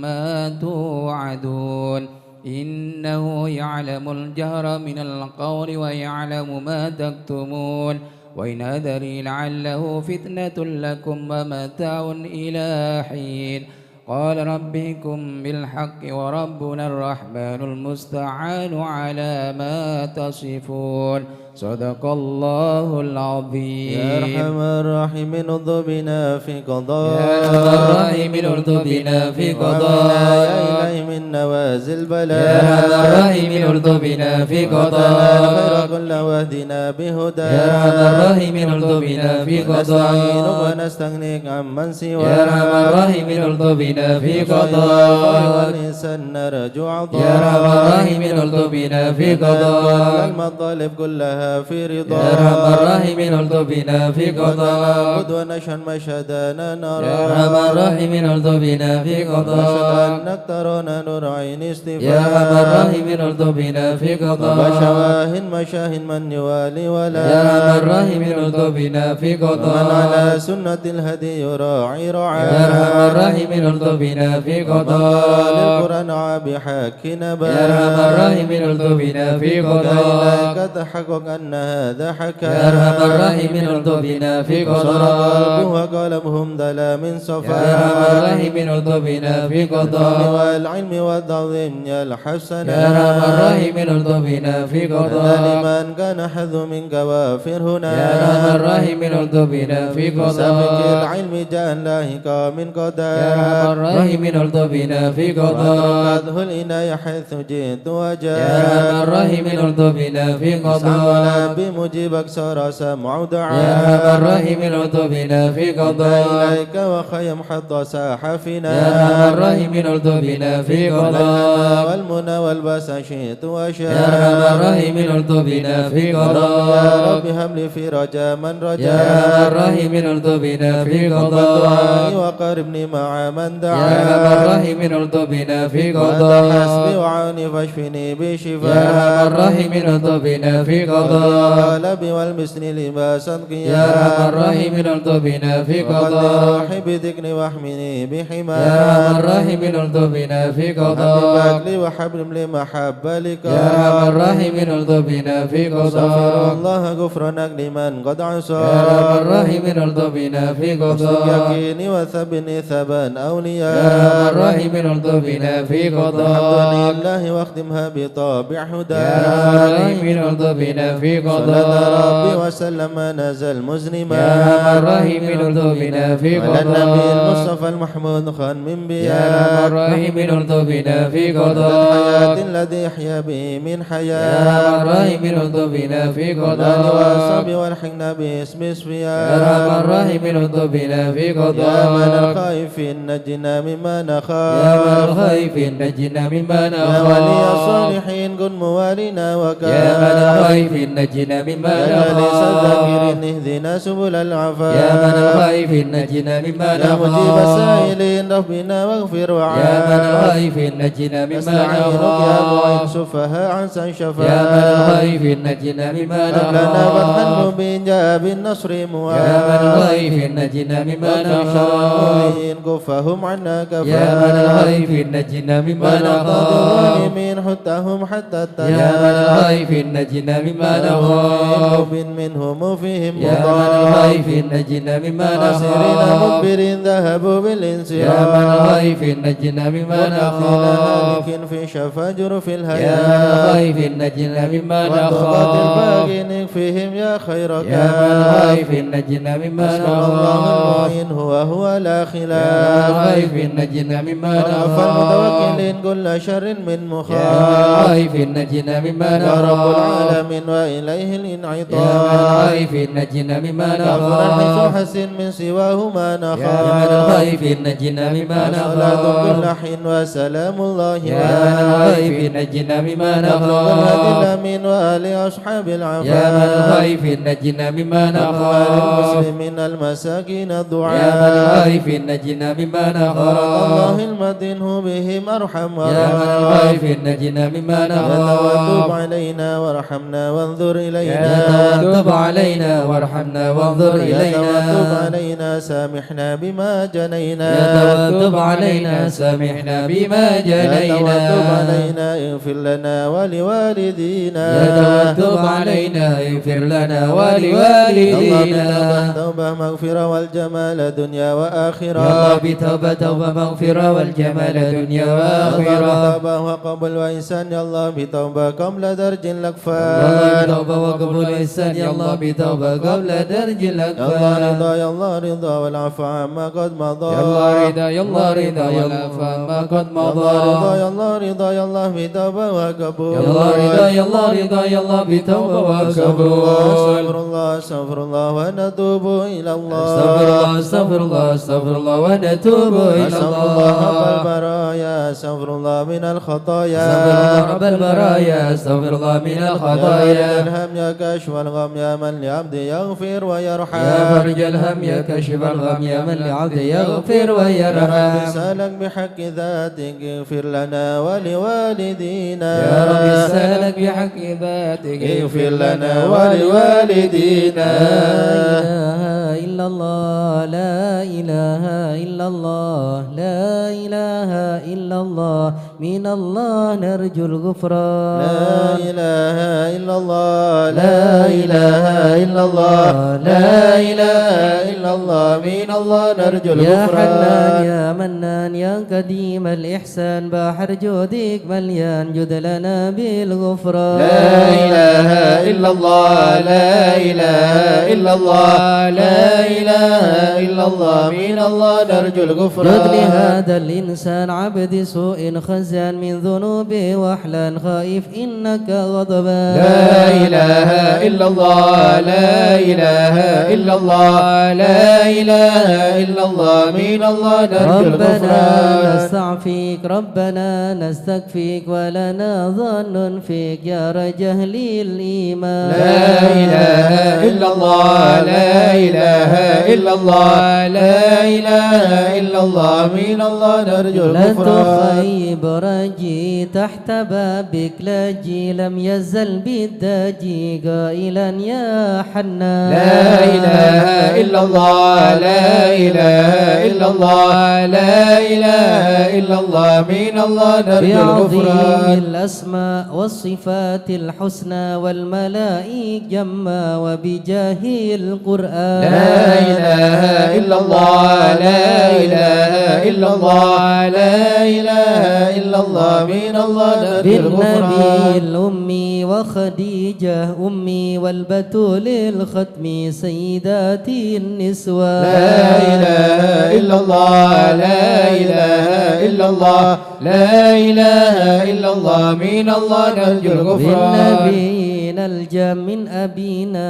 ما توعدون إنه يعلم الجهر من القول ويعلم ما تكتمون وإن أدري لعله فتنة لكم ومتاع إلى حين قال ربكم بالحق وربنا الرحمن المستعان على ما تصفون صدق الله العظيم يا أرحم الراحمين ارض بنا في قضاء يا أرحم الراحمين ارض بنا في قضاء يا إلهي من نوازل بلاء يا أرحم الراحمين ارض بنا في قضاء خير كل واهدنا بهدى يا أرحم الراحمين ارض بنا في نستعينك قضاء ونستغنيك عمن سواك يا أرحم الراحمين ارض بنا في قضاء ولسان نرجو عطاء يا أرحم الراحمين ارض بنا في قضاء المطالب كلها في رضا يا أرحم الراحمين ارض بنا في قضاء ونعبد ونشهد مشهدنا نرى يا أرحم الراحمين ارض بنا في نشهد قضاء أنك ترانا نور عين استفاء يا أرحم الراحمين ارض بنا في قضاء وشواهن مشاهن من يوالي ولا يا أرحم الراحمين ارض بنا في من قضاء على سنة الهدي يراعي رعاه يا أرحم الراحمين ارض بنا في قضاء للقرآن بحق نبا يا أرحم الراحمين ارض بنا في قضاء إليك تحقق أن هذا حكى يا أرحم الراحمين الطف بنا في قضاء وقلبهم ظلام صفا يا أرحم الراحمين الطف بنا في قضاء والعلم والتعظيم يا الحسن يا أرحم الراحمين الطف بنا في قضاء لمن كان حظ منك وافر هنا يا أرحم الراحمين الطف بنا في سابق قضاء العلم جاء لاهقا من قضاء يا أرحم الراحمين الطف بنا في قضاء وأدركته الإناية حيث جئت وجاء يا أرحم الراحمين الطف بنا في قضاء سعونا بمجيبك صار سمع دعاء يا أرحم الراحمين الطف بنا في قضاء إليك وخيم حط ساح فينا يا أرحم الراحمين الطف بنا في قضاء والمنى والباس شئت وشاء يا أرحم الراحمين الطف بنا في يا قضاء رب هب لي في رجاء من رجاء يا أرحم الراحمين الطف بنا في قضاء وقربني مع من دعا يا أرحم الراحمين الطف بنا في وأنت قضاء حسبي وعوني فاشفني بشفاء يا أرحم الراحمين الطف بنا في قضاء قلبي والمسن لباسا يا أرحم الراحمين الطف بنا في قضاء روحي بذكري واحمني بحماك يا أرحم الراحمين الطف بنا في قضاء حبك لي وحبل لمحبة لك يا أرحم الراحمين الطف بنا في استغفر قضاء الله غفرانك لمن قد عصى يا أرحم الراحمين الطف بنا في قضاء يقيني وثبني ثبا أولياء يا أرحم الراحمين الطف بنا في الحمد قضاء لله واختمها بطابع هدى يا أرحم الراحمين الطف بنا في صلى قضاء ربي وسلم نزل مزنما يا أرحم الراحمين الطف بنا في على النبي قضاء المصطفى المحمود خان من يا أرحم بياء الراحمين الطف بنا في الحياة قضاء الذي يحيا به من يا حياة أرحم الراحمين الطف بنا في والآل قضاء والصحب والحقنا باسم يا اسفياء أرحم الراحمين الطف بنا في يا من قضاء الخائفين نجنا مما يا من نخاف الخائفين نجنا مما يا ولي نخاف الصالحين كن موالينا وكاف يا من الخائفين نجنا مما يا جالس نخاف الذاكرين اهدنا سبل العفاف يا من الخائفين نجنا مما يا مجيب نخاف السائلين ربنا واغفر وعاف يا من الخائفين نجنا مما نستعينك يا معين نخاف سفهاء عن شفاء يا من الخائفين نجنا مما هب لنا فتحا نخاف مبين جاء بالنصر موافق يا من الخائفين نجنا مما نخاف كفهم عنا كفا يا من الخائفين نجنا مما نخاف الظالمين حتهم حتى يا من الخائفين نجنا مما نخاف منهم فيهم يا من الخائفين نجنا مما ناصرين نخاف مدبرين ذهبوا يا بالانصراف من الخائفين نجنا مما نخاف لكن في شفاجر في يا من الهيام الخائفين نجنا مما والضغط نخاف الباقين فيهم يا خير يا من كام الخائفين نجنا مما حسبنا الله نخاف المعين هو لا يا من خلاف الخائفين نجنا مما ورأف نخاف المتوكلين كل شر من يا من مخاف الخائفين نجنا مما ورب نخاف العالمين وإليه يا من الانعطاف الخائفين نجنا مما غفر حيث نخاف حسن من سواه ما يا من نخاف الخائفين نجنا مما صلاة كل نخاف حين وسلام الله يا من الخائفين نجنا مما والهادي نخاف الأمين وآل أصحاب يا من العفاف الخائفين نجنا مما وآل نخاف المسلمين المساكين يا من الضعاف الخائفين نجنا مما الله نخاف المدين بهم أرحم يا من الخائفين نجنا مما وتوب نخاف علينا وارحمنا وانظر يا إلينا تب علينا وارحمنا وانظر يا توتب إلينا علينا سامحنا بما جنينا يا توتب علينا سامحنا بما يا توتب جنينا علينا اغفر لنا ولوالدينا يا توتب علينا اغفر لنا ولوالدينا توبة مغفرة والجمال دنيا يا وآخرة الله بتوبة توبة مغفرة والجمال دنيا وآخرة توبة وقبل وإنسان يا الله بتوبة قبل درج الله الأكفان بتوبة وقبول الإحسان يا الله بتوبة قبل درج يا الله الأكفان رضا يا الله رضا والعفو عما قد مضى يا الله رضا يا الله رضا يا الله فما قد يا الله رضا مضى يا الله رضا يا الله بتوبة وقبول يا الله رضا يا الله رضا يا الله بتوبة وقبول استغفر الله استغفر الله ونتوب إلى الله استغفر الله استغفر الله ونتوب إلى استغفر الله رب الله البرايا استغفر الله من الخطايا استغفر الله رب البرايا استغفر الله من يا الخطايا الهم يا كشف الغم يا من لعبد يغفر ويرحم يا فرج الهم يا كاشف الغم يا من لعبد يغفر يا رب ويرحم سألك بحق ذاتك اغفر لنا ولوالدينا يا رب اسالك بحق ذاتك اغفر لنا ولوالدينا لا إله إلا الله لا إله إلا الله لا إله إلا الله من الله نرجو الغفران. لا إله إلا الله لا إله إلا الله لا إله إلا الله من الله نرجو يا حنان الغفران. يا منان يا قديم الإحسان بحر جودك مليان جد لنا بالغفران. لا إله إلا الله لا إله إلا الله لا إله إلا الله من الله نرجو الغفران. جد لهذا الإنسان عبد سوء خزان من ذنوبه وحلا خائف إنك غضبان. لا إله إلا الله لا إله إلا الله لا إله إلا الله من الله نرجو ربنا الغفران. نستعفيك ربنا نستكفيك ولنا ظن فيك يا رجل الإيمان. لا إله إلا الله لا إله إلا الله لا إله إلا الله من الله نرجو لا الغفران. تخيب رجي تحت بابك لاجي لم يزل بالداجي قائلا يا حنان. لا إله إلا الله لا إله إلا الله لا إله إلا الله من الله نرجو بعظيم الغفران. الأسماء والصفات الحسنى والملائك جما وبجاه القرآن. لا إله إلا الله لا إله إلا الله لا إله إلا الله من الله نرجو بالنبي الغفران. الأمي وخديجة أمي والبتول الختمي سيداتي النسوان. لا إله إلا الله لا إله إلا الله لا إله إلا الله من الله نرجو الغفران. بالنبيين الجام من أبينا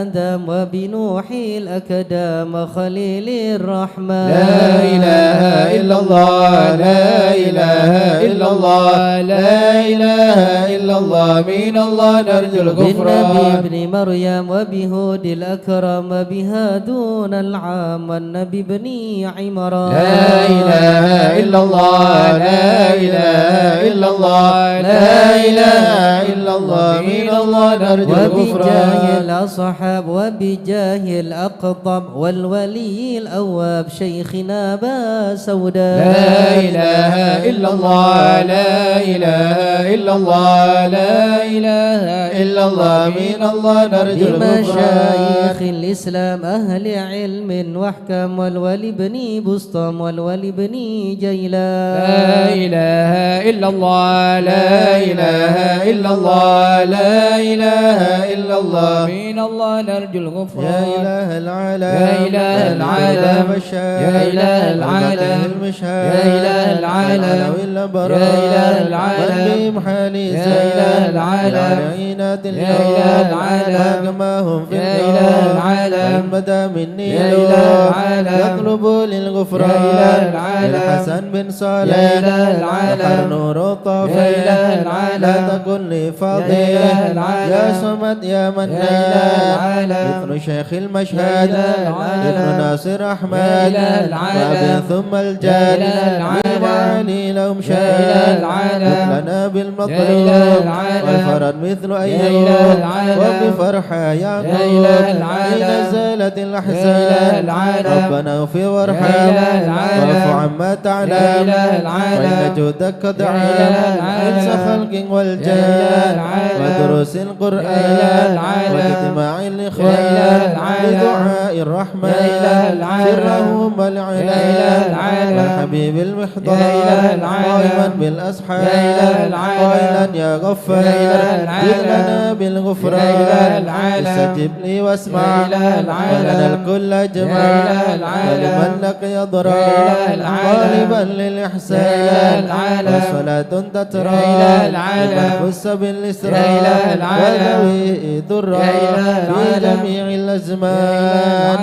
آدم وبنوح الأكدام خليل الرحمن. لا إله إلا الله لا إله إلا الله لا إله إلا الله من الله نرجو بالنبي الغفران. ابن مريم وبهود الأكرم وبهادون العام والنبي ابن عمران. لا إله إلا الله لا إله إلا الله لا إله إلا الله من الله نرجو وبجاه الغفران. الأصحاب وبجاه الأقطب والولي الأواب شيخنا با سوداء. لا إله إلا الله لا إله إلا الله لا إله إلا الله من الله نرجو الغفران. بمشايخ الإسلام أهل علم واحكم والولي بن بسطام والولي بن جيلان. لا إله إلا الله لا إله إلا الله لا إله إلا الله من الله نرجو الغفران. يا إله العالم يا إله العالم يا إله العالم يا إله العالم يا إله العالم يا إله العالم يا إله العالم كما هم في العالم بدا مني يا إله العالم يطلب للغفران. يا إله العالم الحسن بن صالح يا إله العالم نور الطافي يا إله العالم لا تكن لي فاضي يا إله العالم يا صمد يا منان ابن شيخ المشهد ابن ناصر أحمد يا إله العالم ثم الجاد بالمعاني لهم شهد لنا بالمطلوب والفرد مثل أيوب وبفرحة يعقوب حين نزلت الأحزان ربنا اغفر وارحم واعف عما تعلم وإن جودك ضعيف انس خلق والجان ودروس القرآن واجتماع الإخوان بدعاء الرحمن سرهم والعنان والحبيب المحضر قائما بالأسحار قائلا يا غفار زد لنا بالغفران استجب لي واسمع ولنا الكل اجمع ولمن لقي ضرر غالبا للإحسان وصلاة تترى لمن خص بالإسراء وذوي ضرا في جميع الأزمان.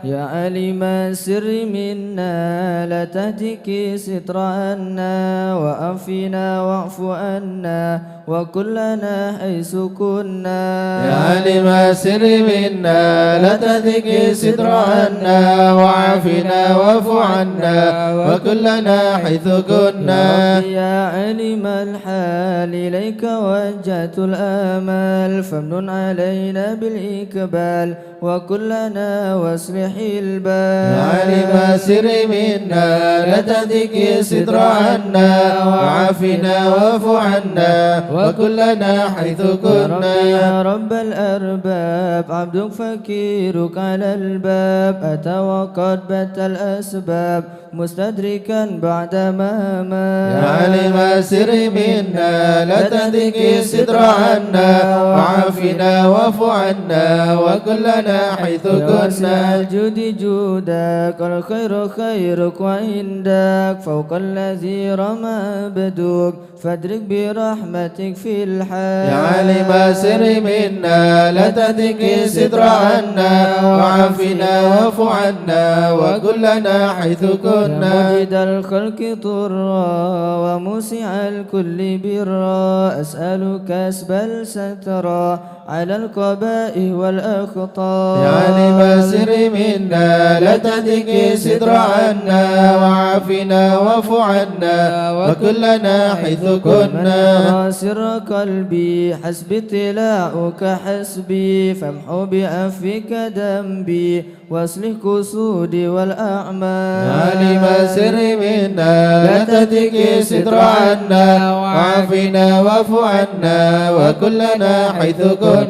يا علم السر منا لا تهتك ستر عنا وأعفنا واعف عنا وكلنا حيث كنا. يا عالم السر منا لا تهتك ستر عنا وعافنا واعف عنا وكلنا حيث كنا. يا علم الحال إليك وجهت الآمال فمن علينا بالإقبال وكلنا واصلح البال. علم سر منا لا تهدك ستر عنا وعافنا واعف عنا وكلنا حيث كنا. يا رب الأرباب عبدك فكيرك على الباب أتى وقد بت الأسباب مستدركا بعدما مات. يا عالم سر منا لا تهدك ستر عنا وعافنا واعف عنا وكلنا حيث كنا. الجود جودك الخير خيرك وعندك فوق الذي رمى عبدك فادرك برحمتك في الحال. يا عالم سر منا لا تهدك ستر عنا وعافنا واعف عنا وكلنا حيث كنا. مجد الخلق طرا وموسع الكل برا أسألك أسبل سترا على القبائح والأخطاء. يا عالم سر منا لا تهدك ستر عنا وعافنا واعف عنا وكلنا حيث كنا. سر قلبي حسبي اطلاعك حسبي فامحو بعفوك ذنبي واصلح قصودي والأعمال. يا عالم سر منا لا تهدك ستر عنا وعافنا واعف عنا وكلنا حيث كنا.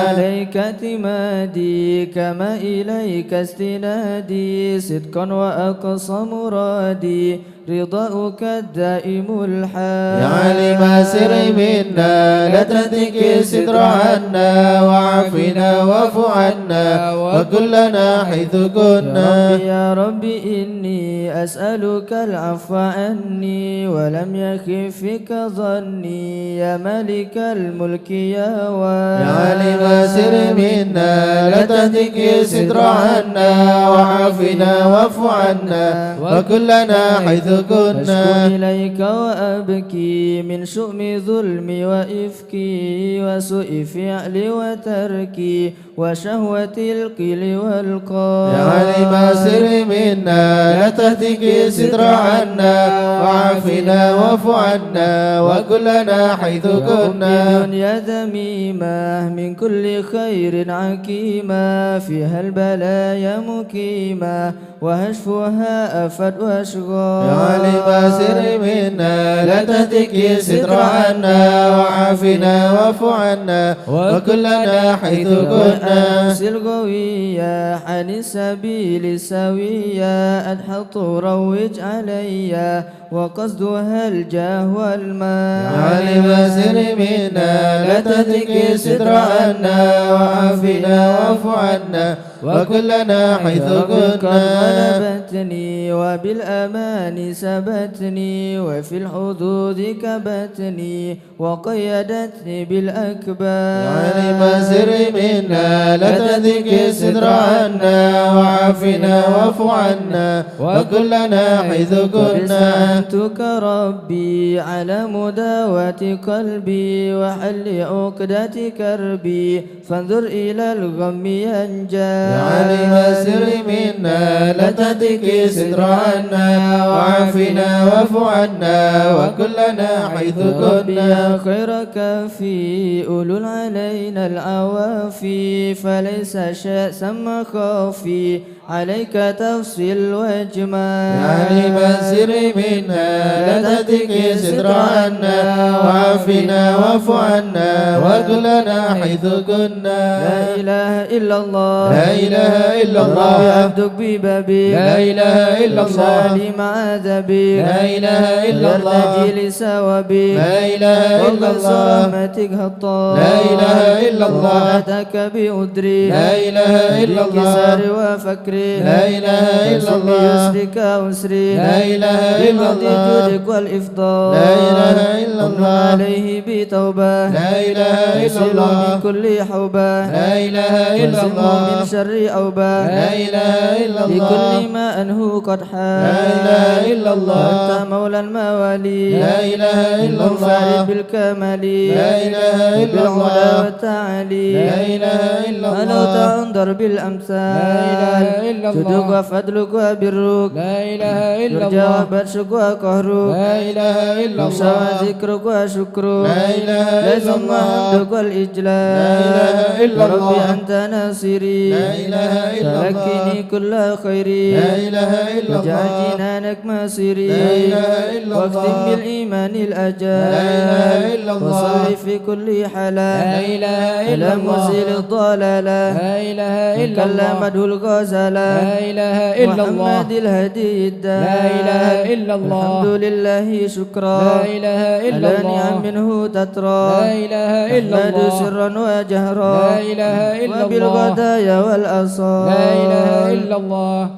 عليك اعتمادي كما إليك استنادي صدقا وأقصى مرادي رضاؤك الدائم الحال. يا عالم سر منا لا تهدك ستر عنا وعافنا واعف عنا وكلنا حيث كنا. يا ربي إني أسألك العفو عني ولم يخفك ظني يا ملك الملك يا واد. يا عالم سر منا لا تهدك ستر عنا وعافنا واعف عنا وكلنا حيث كنا. أشكو إليك وأبكي من شؤم ظلمي وإفكي وسوء فعلي وتركي وشهوة القيل والقال. يا عالم سر منا لا تهدك ستر عنا وعافنا واعف عنا وكلنا حيث كنا. الدنيا ذميمة من كل خير عكيمة فيها البلايا مكيمة وهشفها أفد وأشغال. يا عالم سر منا لا تهدك ستر عنا وعافنا واعف عنا وكلنا حيث كنا. أرسل قوية عن السبيل سوية أدحط روج علي وقصدها الجاه والمال. يا عالم سر منا لا تهدك ستر عنا وعافنا واعف عنا وكلنا حيث كنا. غلبتني وبالأمان سبتني وفي الحدود كبتني وقيدتني بالأكبار. يا عالم سر منا لا تهدك ستر عنا وعافنا واعف عنا وكلنا حيث كنا. أنتك ربي على مداوة قلبي وحل عقدة كربي فانظر إلى الغم ينجى. يا عالم سر منا لا تهدك ستر عنا وعافنا واعف عنا وكلنا حيث كنا. خيرك في أولو علينا العوافي فليس شأسا مخافي عليك تفصيل واجمال. يا عالم سر منا لا تهدك ستر عنا وعافنا واعف عنا وكلنا حيث كنا. لا إله إلا الله لا إله إلا الله عبدك ببابي لا إله إلا الله سالي مع ذبي لا إله إلا الله يرتجي لسوابي لا إله إلا الله رحمتك هطال. لا إله إلا الله أتاك بأدري لا إله إلا الله بكسار وفكري لا إله إلا الله بيسرك أسري لا إله إلا بمضي الله جودك والإفضال. لا إله إلا أمن الله عليه بتوبة لا إله إلا وسلم الله من كل حوبة لا إله إلا وسلم الله من شر أوبة لا إله إلا الله لكل ما أنه قد حال. لا إله إلا الله وأنت مولى الموالي لا إله إلا الله منفرد بالكمال لا إله إلا بالعلا الله والتعالي لا إله إلا ألوت الله عن ضرب الأمثال لا إله إلا جودك الله وفضلك وبرك لا إله إلا يرجى الله وبطشك وقهرك لا إله إلا يخشى الله ذكرك وشكرك لا إله ليس إلا الله حمدك والإجلال لا إله إلا يا ربي الله أنت ناصري لا إله إلا الله تلكني كل خير لا إله إلا وجعل الله جنانك مصيري لا إله إلا واختم الله بالإيمان الأجال لا إله إلا الله وصل في كل لا حالة إله إلا على الله مزيل الضلالة لا إله إلا الله كلمته الغزالة لا إله إلا الله محمد الهدي الدال لا إله إلا الله الحمد لله شكرا لا إله إلا على الله نعم منه تترى لا إله إلا أحمد الله سرا وجهرا لا إله إلا الله وبالغدايا والأصال لا إله إلا الله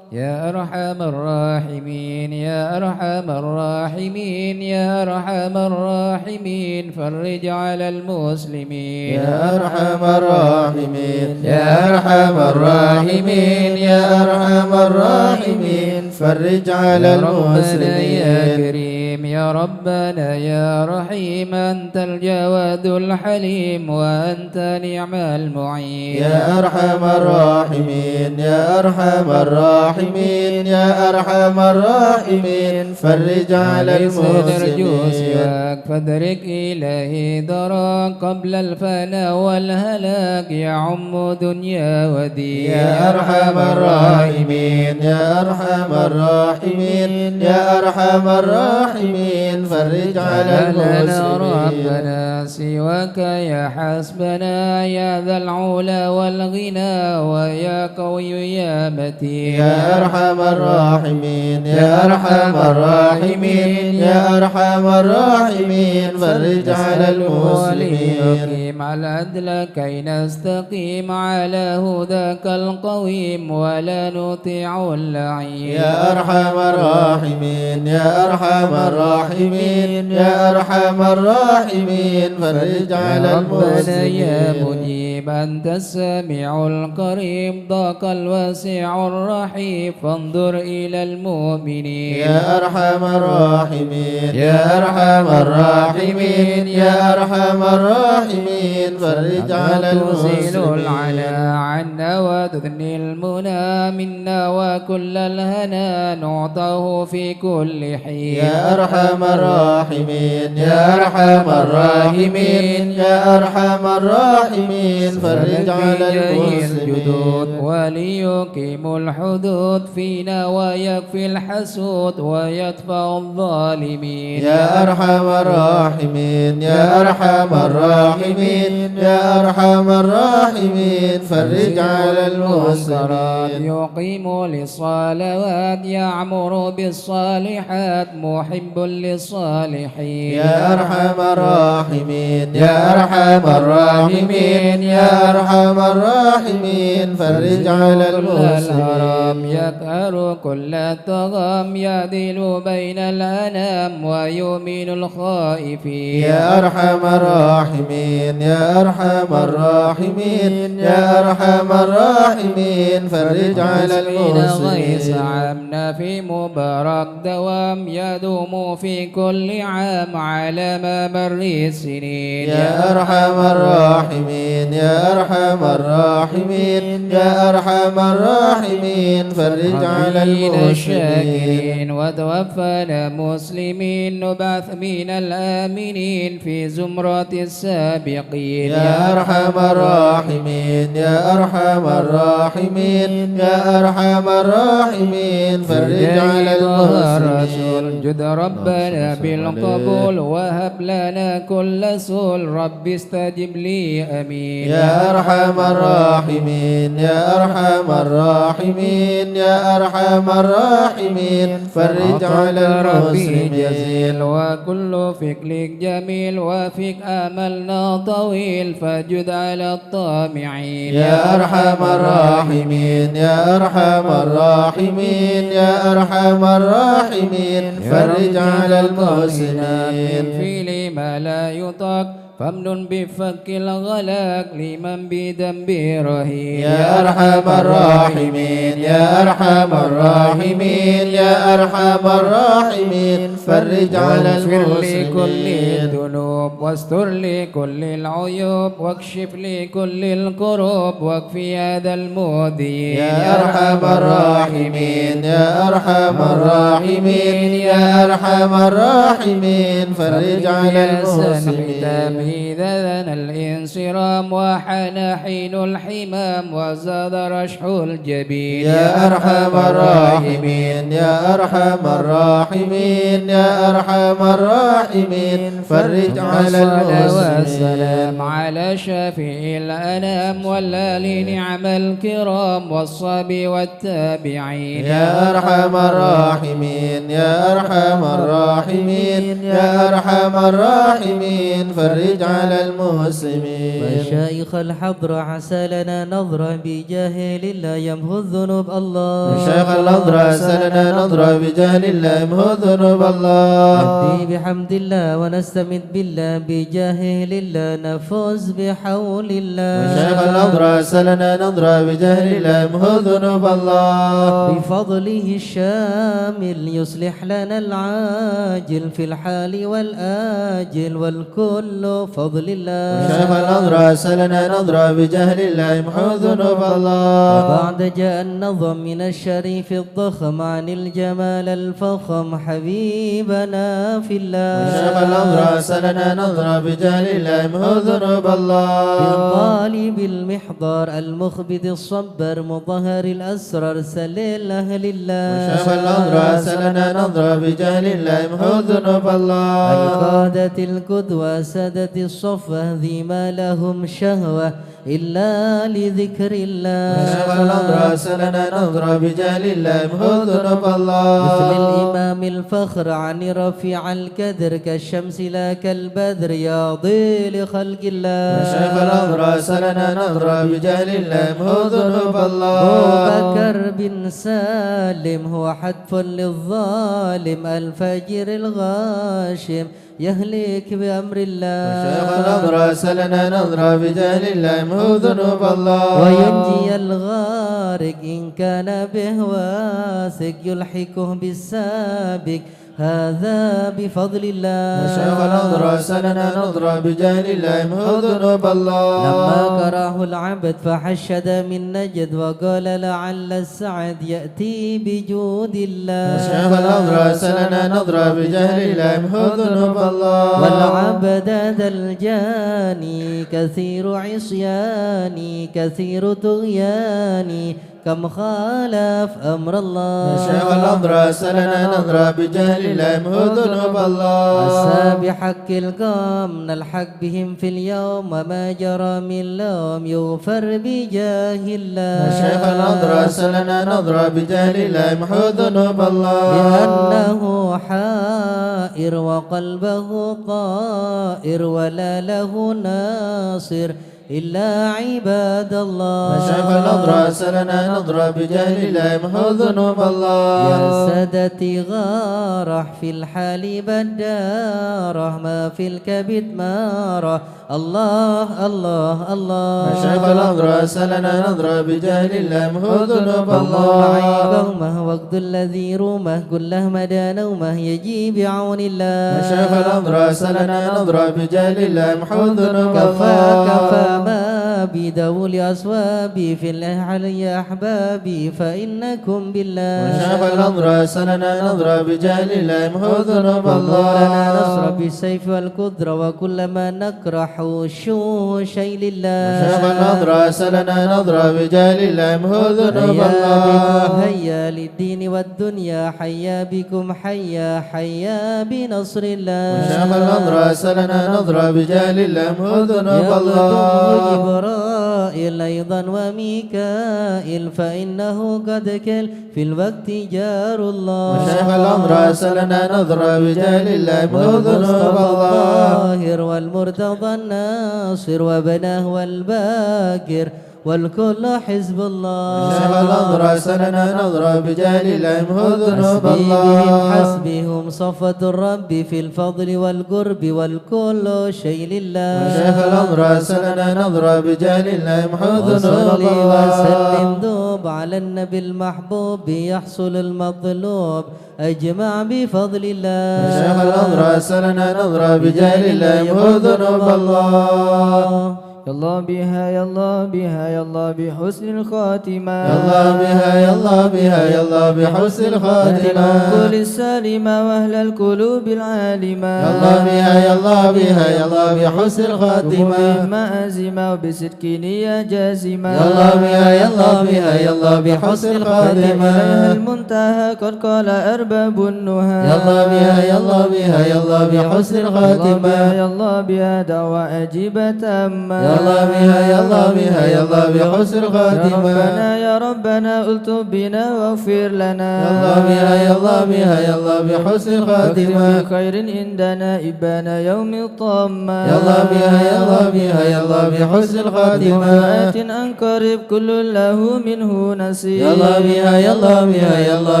يا أرحم الراحمين يا أرحم الراحمين يا أرحم الراحمين فرج على المسلمين يا أرحم الراحمين يا أرحم الراحمين يا أرحم الراحمين فرج على يا ربنا يا المسلمين كريم يا ربنا يا رحيم أنت الجواد الحليم وأنت نعم المعين يا أرحم الراحمين يا أرحم الراحمين يا أرحم الراحمين فرج على ليس نرجو المسلمين سواك فادرك إلهي دراك قبل الفناء والهلاك يعم دنيا ودين يا أرحم الراحمين يا أرحم الراحمين يا أرحم الراحمين فرج على لنا المسلمين ربنا سواك يا حسبنا يا ذا العلا والغنى ويا قوي يا متين يا أرحم الراحمين يا أرحم الراحمين يا أرحم الراحمين فرج على المسلمين وليقيم العدل كي نستقيم على هداك القويم ولا نطيع اللعين يا أرحم الراحمين يا أرحم الراحمين يا أرحم الراحمين فرج على يا ربنا يا المسلمين مجيب أنت السميع القريب ضاق الواسع الرحيم فانظر إلى المؤمنين يا أرحم الراحمين يا أرحم الراحمين يا أرحم الراحمين فرج على تزيل المسلمين العنا عنا وتثني المنى منا وكل الهنا نعطه في كل حين يا أرحم الراحمين يا أرحم الراحمين يا أرحم الراحمين فرج على الجدود المسلمين وليقيم الحدود فينا ويكفي الحسود ويدفع الظالمين يا أرحم الراحمين يا أرحم الراحمين يا أرحم الراحمين فرج على المنكرات المسلمين يقيم للصلوات يعمر بالصالحات محب للصالحين يا أرحم الراحمين يا أرحم الراحمين يا أرحم الراحمين فرج على الهرم المسلمين يقهر كل الطغام يعدل بين الأنام ويؤمن الخائفين يا أرحم الراحمين يا أرحم الراحمين يا أرحم الراحمين فرج على غيث المسلمين عامنا في مبارك دوام يدوم في كل عام على ممر السنين يا أرحم الراحمين يا أرحم الراحمين يا أرحم الراحمين فرج على المسلمين الشاكرين وتوفنا مسلمين نبعث من الآمنين في زمرة السابقين يا أرحم الراحمين يا أرحم الراحمين يا أرحم الراحمين فرج على المسلمين جد ربنا بالقبول وهب لنا كل سول رب استجب لي أمين يا أرحم الراحمين يا أرحم الراحمين يا أرحم الراحمين فرج على ربي جزيل المسلمين وكل فكرك جميل وفيك آملنا طويل فجد على الطامعين يا أرحم الراحمين يا أرحم الراحمين يا أرحم الراحمين فرج على المسلمين في لما لا يطاق فامنن بفك الغلاك لمن بذنبه رهين يا أرحم الراحمين يا أرحم الراحمين يا أرحم الراحمين فرج على واغفر لكل المسلمين الذنوب واستر لكل العيوب واكشف لكل الكروب واكفي هذا المؤذي يا أرحم الراحمين يا أرحم الراحمين يا أرحم الراحمين فرج على المسلمين إذا ذن الانصرام وحان حين الحمام وزاد رشح الجبين يا أرحم الراحمين يا أرحم الراحمين يا أرحم الراحمين فرج على المسلمين والسلام على شفيع الأنام والآل نعم الكرام والصحب والتابعين يا أرحم الراحمين يا أرحم الراحمين يا أرحم الراحمين فرج على المسلمين. مشايخ الحضر عسى لنا نظرة بجاه لله يمحو الذنوب الله. مشايخ الحضر عسى لنا نظرة بجاه لله يمحو الذنوب الله. نهدي بحمد الله ونستمد بالله بجاه لله نفوز بحول الله. مشايخ الحضر عسى لنا نظرة بجاه لله يمحو الذنوب الله. بفضله الشامل يصلح لنا العاجل في الحال والآجل والكل فضل الله. مشايخ الحضر عسى لنا نظرة بجاه لله يمحو الذنوب الله. وبعد جاء النظم من الشريف الضخم عن الجمال الفخم حبيبنا في الله. مشايخ الحضر عسى لنا نظرة بجاه لله يمحو الذنوب الله. بالطالب المحضر المخبت الصبر مظهر الأسرار سليل أهل الله. مشايخ الحضر عسى لنا نظرة بجاه لله يمحو الذنوب الله. القادة القدوة سادة الصفوة ذي ما لهم شهوة إلا لذكر الله. مشايخ الحضر عسى لنا نظرة بجاه لله يمحو الذنوب الله. مثل الإمام الفخر عن رفيع الكدر كالشمس لا كالبدر يا ضيل خلق الله. مشايخ الحضر عسى لنا نظرة بجاه لله يمحو الذنوب الله. أبو بكر بن سالم هو حتف للظالم الفجر الغاشم يهلك بأمر الله. مشايخ الحضر عسى لنا نظرة بجاه لله يمحو ذنوب الله. وينجي الغارق إن كان به واثق يلحقه بالسابق هذا بفضل الله. مشايخ الحضر عسى لنا نظرة بجاه لله يمحو ذنوب الله. لما كراه العبد فحشد من نجد وقال لعل السعد يأتي بجود الله. مشايخ الحضر عسى لنا نظرة بجاه لله يمحو ذنوب الله. والعبد ذا الجاني كثير عصياني كثير طغياني كم خالف أمر الله. مشايخ الحضر عسى لنا نظرة بجاه لله يمحو ذنوب الله. عسى بحق القوم نلحق بهم في اليوم وما جرى من لوم يغفر بجاه الله. مشايخ الحضر عسى لنا نظرة بجاه لله يمحو ذنوب الله. لأنه حائر وقلبه طائر ولا له ناصر إلا عباد الله. مشايخ الحضر عسى لنا نظرة بجاه لله يمحو ذنوب الله. يا سادتي غارح في الحال بداره ما في الكبد ماره الله الله الله. مشايخ الحضر عسى لنا نظرة بجاه لله يمحو ذنوب الله. عيبهمه وقت الذي رومه كله مدى نومه يجي بعون الله. مشايخ الحضر عسى لنا نظرة بجاه لله يمحو ذنوب كفى الله. كفى ما بدول أصوابي في الأهل يا أحبابي فإنكم بالله. مشايخ الحضر عسى لنا نظرة بجاه لله يمحو ذنوب الله لنا نصر الله. بالسيف والقدرة وكل ما نكره شو شيء لله. مشايخ الحضر عسى لنا نظرة بجاه لله يمحو ذنوب الله. هيا للدين والدنيا حيا بكم حيا حيا بنصر الله. مشايخ الحضر عسى لنا نظرة بجاه لله يمحو ذنوب الله. جبرائيل أيضا وميكائيل فإنه قد كل في الوقت جار الله. مشايخ الحضر عسى لنا نظرة بجاه لله يمحو ذنوب الله. والمرتضى الناصر وبناه والباكر والكل حزب الله. شيخ الأنظر سننا نظرة بجاه الله يمحو ذنوب الله. حسبهم صفة الرب في الفضل والقرب والكل شيء لله. شيخ الأنظر سننا نظرة بجاه الله يمحو ذنوب وصلي الله. وسلم دوب على النبي المحبوب يحصل المطلوب أجمع بفضل الله. شيخ الأنظر سننا نظرة بجاه الله يمحو ذنوب الله. يا الله بها يا الله بها يا الله بحسن الخاتمة. يا الله بها يا الله بها يا الله بحسن أهل الخاتمة. العقول السالمة وأهل القلوب العالمة. يا الله بها يا الله بها يا الله بحسن الخاتمة. بهما أزمة وبصدق نية جازمة. يا الله بها يا الله بها يا الله بحسن الخاتمة. إليها المنتهى قد قال أرباب النهى. يا الله بها يا الله بها يا الله بحسن الخاتمة. يا الله بها دعوة أجيبة تامة. يا الله بها يا الله بها يا الله بحسن يا الخاتمة. ربنا يا ربنا الطب بنا واغفر لنا. يا الله بها يا الله بها يا الله بحسن الخاتمة. واكتب بخير عندنا إبانا يوم الطامة. يا الله بها يا الله بها يا الله بحسن الخاتمة. وآت أنقرب كل له منه نصيب. يا الله بها يا الله بها يا الله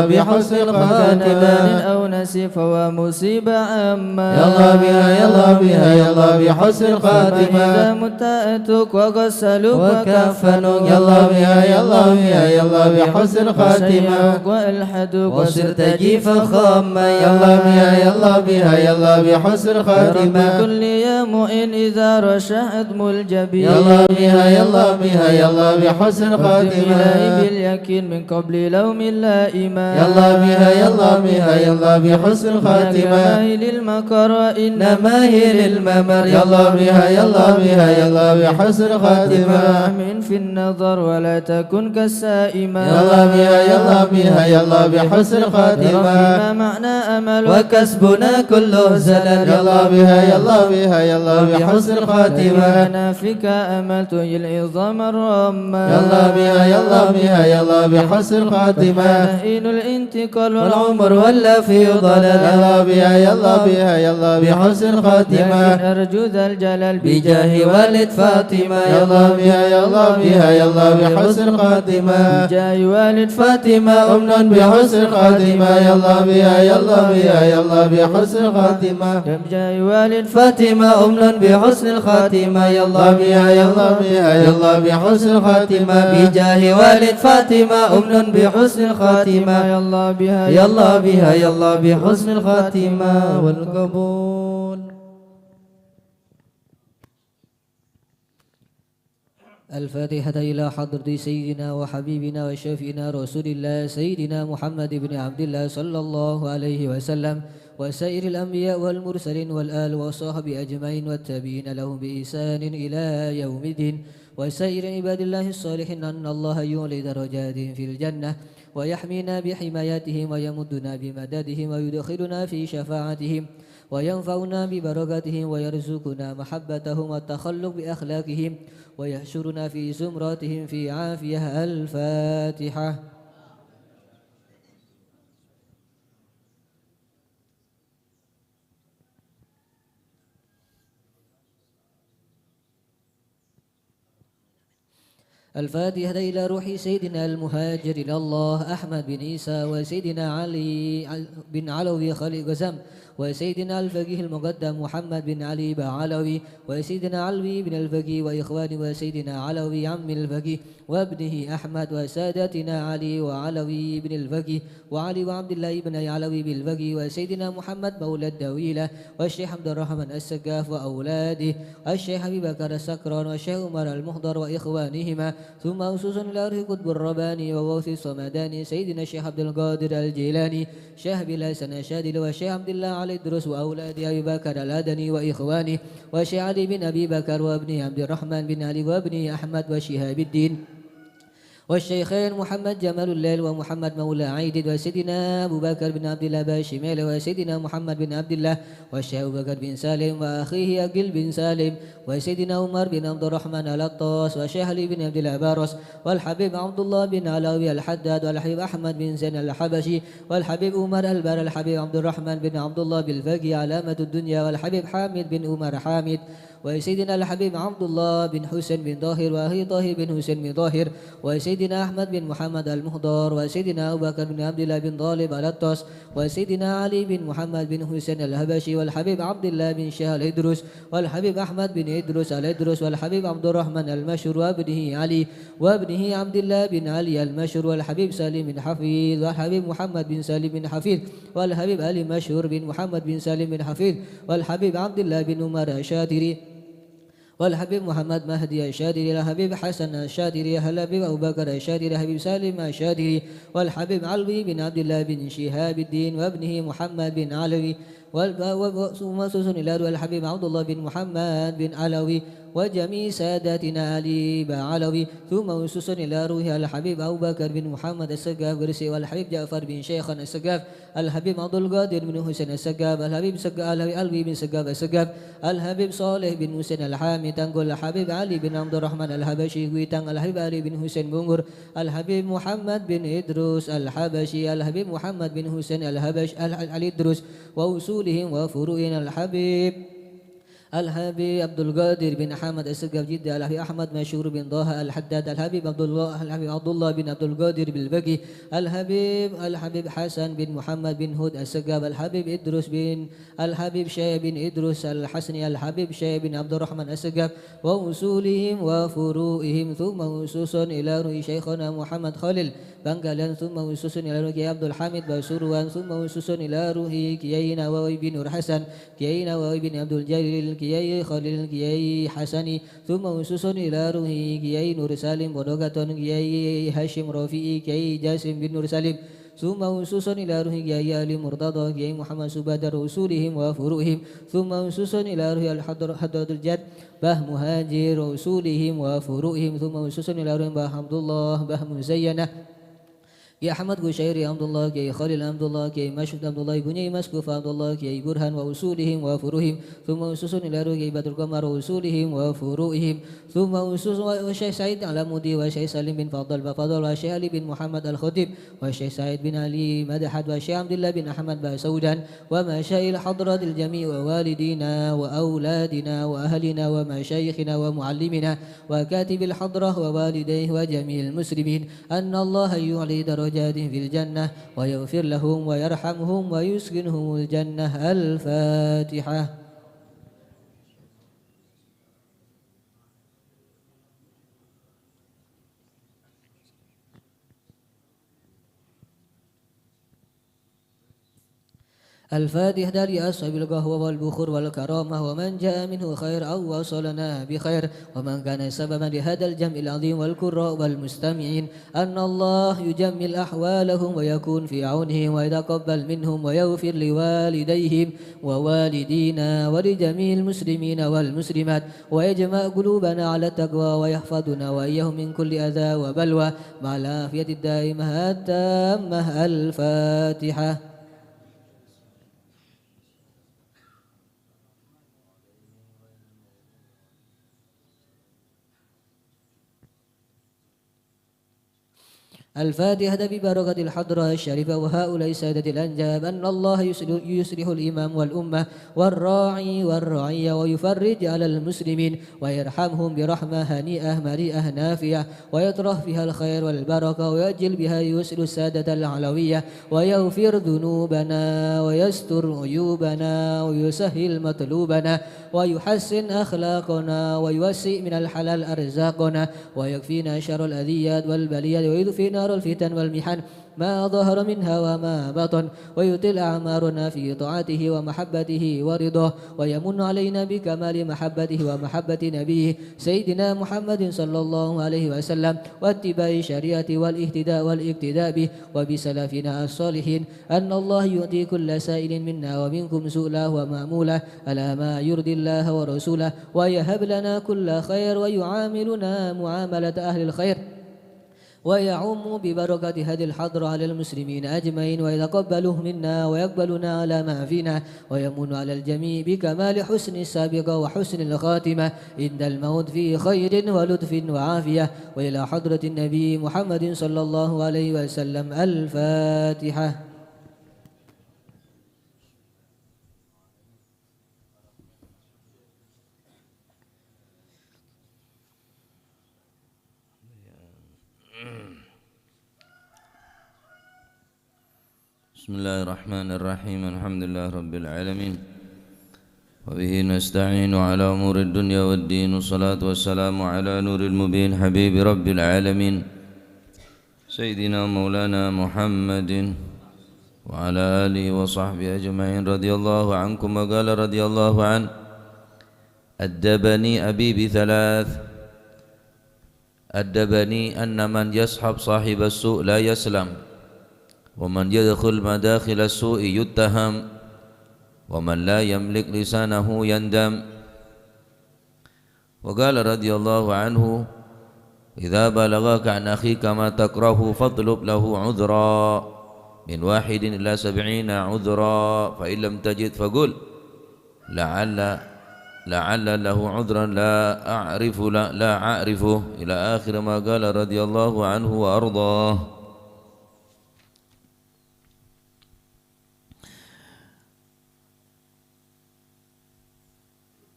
بحسن وكان الخاتمة. بان أو نسي فهو مصيبة عامة. يا الله بها يا الله بها يا الله بحسن إذا الخاتمة. متأتك وغسلوك وكفنوك. يا الله بها يا الله بها يا الله بحسن الخاتمة. وشيعوك وألحدوك وصرت جيف خاما. يا الله بها يا الله بها يا الله بحسن يا رب الخاتمة. كل يا مؤن إذا رشح أدم الجبين. يا الله بها يا الله بها يا الله بحسن الخاتمة. إلهي باليقين من قبل لوم اللائمة. يا الله بها يا الله بها يا الله بحسن الخاتمة. إنما للمكر إنما هي للممر. يا الله بها يا الله بها يا الله بحسن الخاتمة. من في النظر ولا تكن كالسائمة. يا الله بها يا الله بها يا الله بحسن يا رب الخاتمة. ما معنى أمل وكسبنا كله زلل. يا الله بها يا الله بها يا الله بحسن الخاتمة. أنا فيك أملت العظام الرامة. يا الله بها يا الله بها يا الله بحسن الخاتمة. حين الانتقال والعمر ولا في يا ضلال. الله بها يا الله بها يا الله بحسن الخاتمة. لكن أرجو ذا الجلال بجاه والد فاطمة. يا الله بها يا الله بها يا الله بحسن الخاتمة. بجاه والد فاطمة أمنا بحسن الخاتمة. يا الله بها يا الله بها يا الله بحسن الخاتمة. بجاه والد فاطمة أمنا بحسن الخاتمة. يا الله الله بها يا الله بها يا الله بحسن الخاتمة. بجاه والد فاطمة أمنا بحسن الخاتمة. يا الله بها يا الله بها يا الله بحسن الخاتمة والقبول. الفاتحة إلى حضرة سيدنا وحبيبنا وشفينا رسول الله سيدنا محمد بن عبد الله صلى الله عليه وسلم وسائر الأنبياء والمرسلين والآل والصحب أجمعين والتابعين لهم بإحسان إلى يوم الدين وسائر عباد الله الصالحين أن الله يولي درجاتهم في الجنة ويحمينا بحمايتهم ويمدنا بمددهم ويدخلنا في شفاعتهم وينفعنا ببركاتهم ويرزقنا محبتهم والتخلق بأخلاقهم ويحشرنا في زمراتهم في عافية. الفاتحة. الفاتحة إلى روح سيدنا المهاجر إلى الله أحمد بن عيسى وسيدنا علي بن علوي خليل قسم وسيدنا الفقيه المقدم محمد بن علي بعلوي وسيدنا علوي بن الفقيه وإخواني وسيدنا علوي عم الفقيه وابنه أحمد وسادتنا علي وعلوي بن الفقيه وعلي وعبد الله بن علوي بالفقيه وسيدنا محمد مولى الدويلة والشيخ عبد الرحمن السقاف وأولاده الشيخ أبي بكر السكران والشيخ عمر المحضر وإخوانهما ثم خصوصا إلى روح قطب الرباني وغوث الصمداني سيدنا الشيخ عبد القادر الجيلاني شيخ بلاسن الشادل والشيخ عبد الله علي الدروس وأولاد أبي بكر الأدني وإخوانه والشيخ علي بن أبي بكر وابنه عبد الرحمن بن علي وابنه أحمد وشهاب الدين والشيخين محمد جمال الليل ومحمد مولى عيد وسيدنا أبو بكر بن عبد الله باشميل وسيدنا محمد بن عبد الله والشيخ أبو بكر بن سالم وأخيه أقل بن سالم وسيدنا عمر بن عبد الرحمن الأطاس والشيخ علي بن عبد العبارس والحبيب عبد الله بن علاوي الحداد والحبيب أحمد بن زين الحبشي والحبيب عمر البر الحبيب عبد الرحمن بن عبد الله بالفقي علامة الدنيا والحبيب حامد بن عمر حامد وسيدنا الحبيب عبد الله بن حسين بن ظاهر وأخي طاهر بن حسين بن ظاهر وسيدنا أحمد بن محمد المهدار وسيدنا أبو بكر بن عبد الله بن طالب الأطاس وسيدنا علي بن محمد بن حسين الهبشي والحبيب عبد الله بن شاه الإدرس والحبيب أحمد بن إدرس الإدرس والحبيب عبد الرحمن المشهور وابنه علي وابنه عبد الله بن علي المشهور والحبيب سالم بن حفيظ والحبيب محمد بن سالم بن حفيظ والحبيب علي مشهور بن محمد بن سالم بن حفيظ والحبيب عبد الله بن عمر الشاذلي والحبيب محمد مهدي الشاذلي الحبيب حسن الشاذلي الحبيب أبو بكر الشاذلي الحبيب سالم الشاذلي والحبيب علوي بن عبد الله بن شهاب الدين وابنه محمد بن علوي ومسوس إلى الحبيب عبد الله بن محمد بن علوي وجميع ساداتنا علي بعلوي ثم وسوس إلى روح الحبيب أبو بكر بن محمد السقاف قرسي والحبيب جعفر بن شيخ السقاف الحبيب عبد القادر بن حسين السقاف الحبيب علوي بن سقاف السقاف الحبيب صالح بن حسين الحامي تنقل الحبيب علي بن عبد الرحمن الحبشي ويتان الحبيب علي بن حسين بنغر الحبيب محمد بن إدروس الحبشي الحبيب محمد بن حسين الحبش الإدروس ووصولهم وفروعهم الحبيب عبد القادر بن حمد السقاف جدة الحبيب أحمد مشهور بن ضاها الحداد الحبيب عبد الله بن عبد القادر بالبقي الحبيب حسن بن محمد بن هود السقاف الحبيب إدروس بن الحبيب شاي بن إدروس الحسني الحبيب شاي بن عبد الرحمن السقاف ووصولهم وفروعهم ثم وصوص إلى روي شيخنا محمد خليل بنقلان ثم وصوص إلى روي عبد الحميد بسروان ثم وصوص إلى روي كيي نووي بن نور حسن كيي نووي بن عبد الجليل كيي خليل كيي حسني ثم وصوص إلى روي كيي نور سالم ودوغة كيي هاشم رفيعي كيي جاسم بن نور سالم ثم وصوص إلى روح كيي علي مرتضى كيي محمد سبادر وصولهم وفروعهم ثم وصوص إلى روح حضرة الجد به مهاجر وصولهم وفروعهم ثم وصوص إلى روح به عبد الله به مزينة يا أحمد قشيري عبد الله كي خليل عبد الله كي مشهد عبد الله بني مسكوف عبد الله كي برهان ووصولهم وفروعهم ثم وصوص إلى روح بدر القمر ووصولهم وفروعهم ثم وصوص والشيخ سعيد العمودي والشيخ سالم بن فضل والشيخ علي بن محمد الخطيب والشيخ سعيد بن علي مدحت والشيخ عبد الله بن أحمد بسودان ومشايخ حضرة الجميع ووالدينا وأولادنا وأهلنا ومشايخنا ومعلمنا وكاتب الحضرة ووالديه وجميع المسلمين أن الله يعلي درجاتهم في الجنة ويغفر لهم ويرحمهم ويسكنهم الجنة. الفاتحة. الفاتحة لأصحاب القهوة والبخور والكرامة ومن جاء منه خير أو وصلنا بخير ومن كان سببا لهذا الجمع العظيم والقراء والمستمعين أن الله يجمل أحوالهم ويكون في عونهم ويتقبل منهم ويغفر لوالديهم ووالدينا ولجميع المسلمين والمسلمات ويجمع قلوبنا على التقوى ويحفظنا وإياهم من كل أذى وبلوى مع العافية الدائمة التامة. الفاتحة. الفاتحة ببركة الحضرة الشريفة وهؤلاء السادة الأنجاب أن الله يصلح الإمام والأمة والراعي والرعية ويفرج على المسلمين ويرحمهم برحمة هنيئة مريئة نافية ويطرح فيها الخير والبركة ويأجل بها يسر السادة العلوية ويغفر ذنوبنا ويستر عيوبنا ويسهل مطلوبنا ويحسن أخلاقنا ويوسع من الحلال أرزاقنا ويكفينا شر الأذيات والبليات ويدفي نار الفتن والمحن ما ظهر منها وما بطن ويطل أعمارنا في طاعته ومحبته ورضاه ويمن علينا بكمال محبته ومحبة نبيه سيدنا محمد صلى الله عليه وسلم واتباع شريعته والاهتداء والاقتداء به وبسلفنا الصالحين أن الله يؤتي كل سائل منا ومنكم سؤلا ومأمولا على ما يرضي الله ورسوله ويهب لنا كل خير ويعاملنا معاملة أهل الخير ويعم ببركة هذه الحضرة على المسلمين أجمعين ويتقبله منا ويقبلنا على ما فينا ويمن على الجميع بكمال حسن السابقة وحسن الخاتمة عند الموت في خير ولطف وعافية وإلى حضرة النبي محمد صلى الله عليه وسلم. الفاتحة. Bismillahirrahmanirrahim. Alhamdulillahirabbil alamin. Wa bihi nasta'inu ala umuri dunya waddin. Wassalatu wassalamu ala nuril mubin habibi rabbil alamin. Sayyidina Maulana Muhammadin wa ala alihi wa sahbihi ajma'in radhiyallahu ankum wa qala radhiyallahu an addabani abi bi thalath addabani anna man yashab sahib as-su' la yaslam wa man yadkhul madakhil as-su'i yuttaham wa man la yamlik lisanahu yandam wa qala radhiyallahu anhu idza balagaka an akhika ma takrahu fadlub lahu 'udhra min wahidin ila 70 'udhra fa in lam tajid faqul la'alla lahu 'udhran la a'rifu ila akhir ma qala radhiyallahu anhu wa ardhah.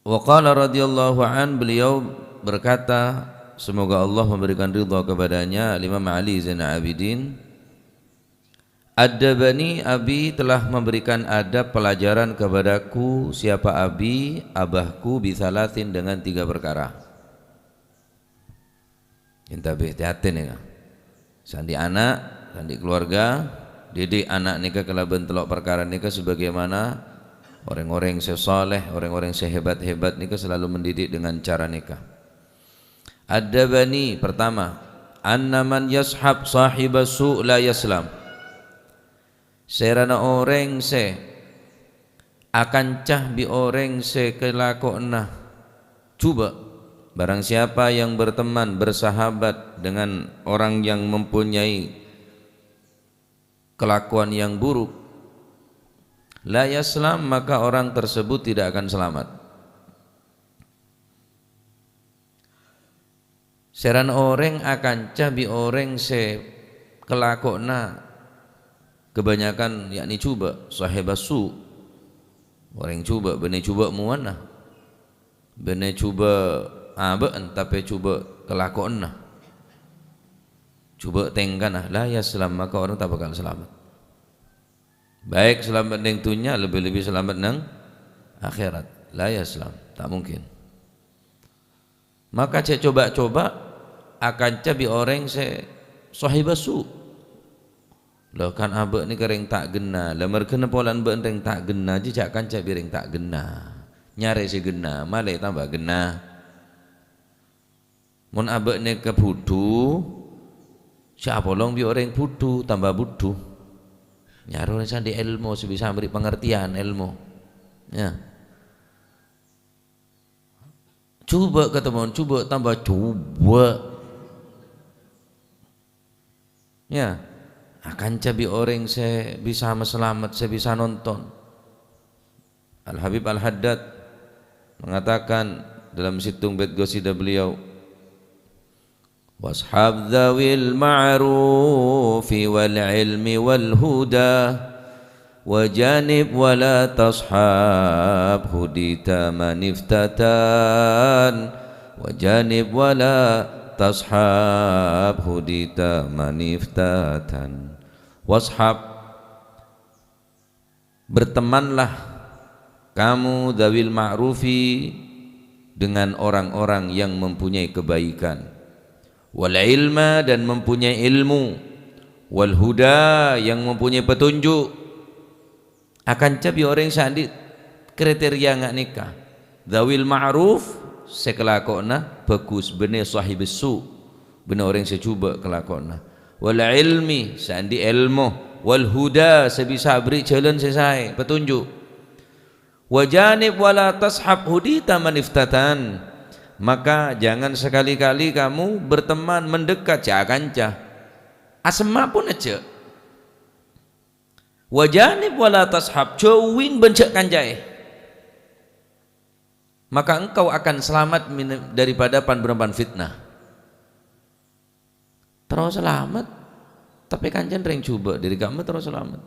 Wa qala radhiyallahu an, beliau berkata, semoga Allah memberikan ridha kepadanya, Imam Ali Zainal Abidin, Adabani abi, telah memberikan adab pelajaran kepadaku. Siapa abi? Abahku bisalatin, dengan 3 perkara. Intabih hati-hati nih, sandi anak, sandi keluarga, didik anak nikah kelaban telok perkara nikah sebagaimana orang-orang sesoleh, orang-orang sehebat-hebat nikah selalu mendidik dengan cara nikah. Adabani, pertama, anna man yashab sahibas su' la yaslam. Serana orang se akan cah bi orang se kelakona. Coba barang siapa yang berteman, bersahabat dengan orang yang mempunyai kelakuan yang buruk, la yaslam, maka orang tersebut tidak akan selamat. Seran orang akan cah bi orang se kelakona, kebanyakan yakni cuba sahibasu, orang cuba bene cuba muana, bene cuba abaan tapi cuba kelakona, cuba tengkana, la yaslam, maka orang tak bakal selamat. Baik selamat neng dunia, lebih-lebih selamat neng akhirat. La yaslam, tak mungkin. Maka saya coba-coba akan cabi orang saya sahibasu. Loh kan abek ni kering tak gena, lemar kena polan be reng tak gena, jejak kan cabi reng tak gena. Nyari si gena, malai tambah gena. Mun abek ni ke budu, siapa long bi orang budu tambah budu. Nyaro sandi ilmu sebisa beri pengertian ilmu. Ya. Coba ketemu, coba tambah coba. Ya. Akan cabi orang saya bisa selamat, saya bisa nonton. Al-Habib Al-Haddad mengatakan dalam situng bait qasidah beliau, washab dzawil ma'rufi wal ilmi wal huda wajanib wala tashab hudita maniftatan wajanib wala tashab hudita maniftatan. Washab, bertemanlah kamu dzawil ma'rufi, dengan orang-orang yang mempunyai kebaikan, wal ilma, dan mempunyai ilmu, wal huda, yang mempunyai petunjuk. Akan cabi orang sandi kriteria ngak nikah dzawil ma'ruf, sekelakona bagus, bener sahibus su, bener orang secuba kelakona, wal ilmi, sandi ilmu, wal huda, sebisa beri jalan sesai petunjuk, wajanib wala tashab hudita maniftatan, maka jangan sekali-kali kamu berteman mendekat jangan cah asma pun aja. Wajanib wala tashab, jauhin bencak kanjai, maka engkau akan selamat daripada pan fitnah. Terus selamat, tapi kanjen ring coba diri kamu terus selamat.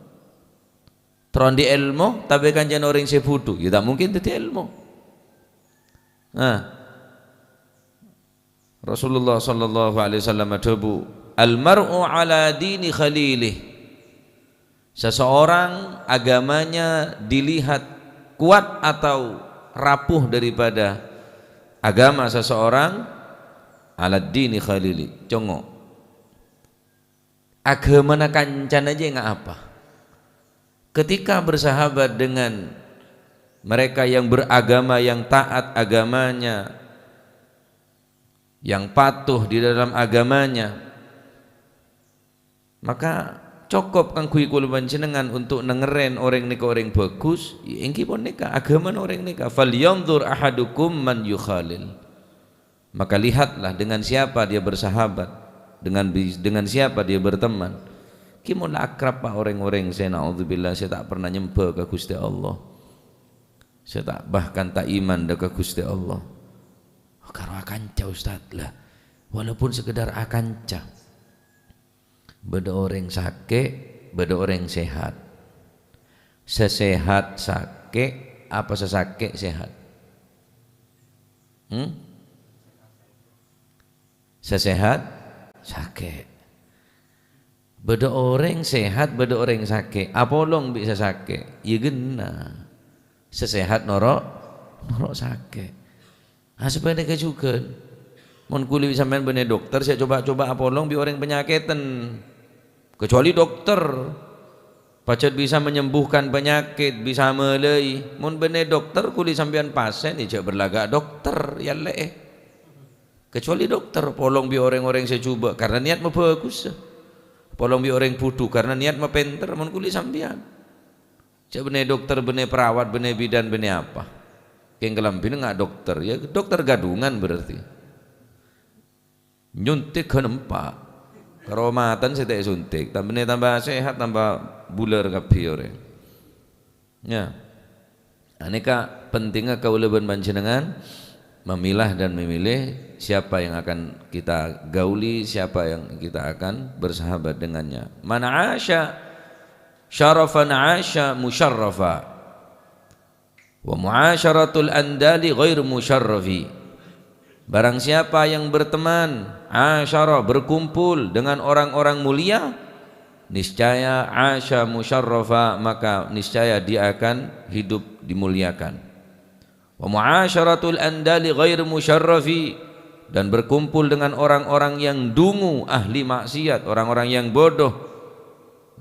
Terus di ilmu, tapi kanjen orang sebudu, ya tak mungkin itu ilmu. Nah, Rasulullah sallallahu alaihi wasallam adabu Al-mar'u ala dini khalilih. Seseorang agamanya dilihat kuat atau rapuh daripada agama seseorang ala dini khalili. Congok agama na kancan aja nggak apa. Ketika bersahabat dengan mereka yang beragama, yang taat agamanya, yang patuh di dalam agamanya, maka cukup kang kui kula panjenengan untuk nengeren orang nika orang bagus, engki pun nika agama orang nika. Falyanzur ahadukum man yukhalil. Maka lihatlah dengan siapa dia bersahabat, dengan siapa dia berteman. Ki mun akrab pak orang-orang saya naudzubillah saya tak pernah nyembah ke Gusti Allah. Saya tak bahkan tak iman ke Gusti Allah. Karo akanca ustaz lah. Walaupun sekedar akanca. Beda orang sakit, beda orang sehat. Sesehat sakit, apa sesakit sehat? Sesehat sakit. Beda orang sehat, beda orang sakit. Apolong bisa sakit, ya gena. Sesehat norok sakit. Nah sebenarnya juga. Mun kuli sampean bener dokter, saya coba-coba apolong bi orang penyakitan. Kecuali dokter pacet bisa menyembuhkan penyakit, bisa melei. Mun bener dokter kuli sampean pasien ijak berlagak dokter ya le. Kecuali dokter polong bi orang-orang saya coba karena niat mah bagus. Polong bi orang putu karena niat mah penter mun kuli sampean. Cak bener dokter, bener perawat, bener bidan, bener apa? Keng kelambine enggak dokter, ya dokter gadungan berarti. Nyuntik kenempak. Keromatan saya tak suntik, tambah sehat, tambah bular kabeh orang. Ya, aneka pentingnya kaulaban panjenengan memilah dan memilih siapa yang akan kita gauli, siapa yang kita akan bersahabat dengannya. Man asya syarafan asya musyarrafa wa muasyaratul andali ghairu musyarrafi. Barang siapa yang berteman, asyara berkumpul dengan orang-orang mulia, niscaya asya musyarrafa, maka niscaya dia akan hidup dimuliakan. Wa muasyaratul andali ghairu musyarrafi, dan berkumpul dengan orang-orang yang dungu, ahli maksiat, orang-orang yang bodoh,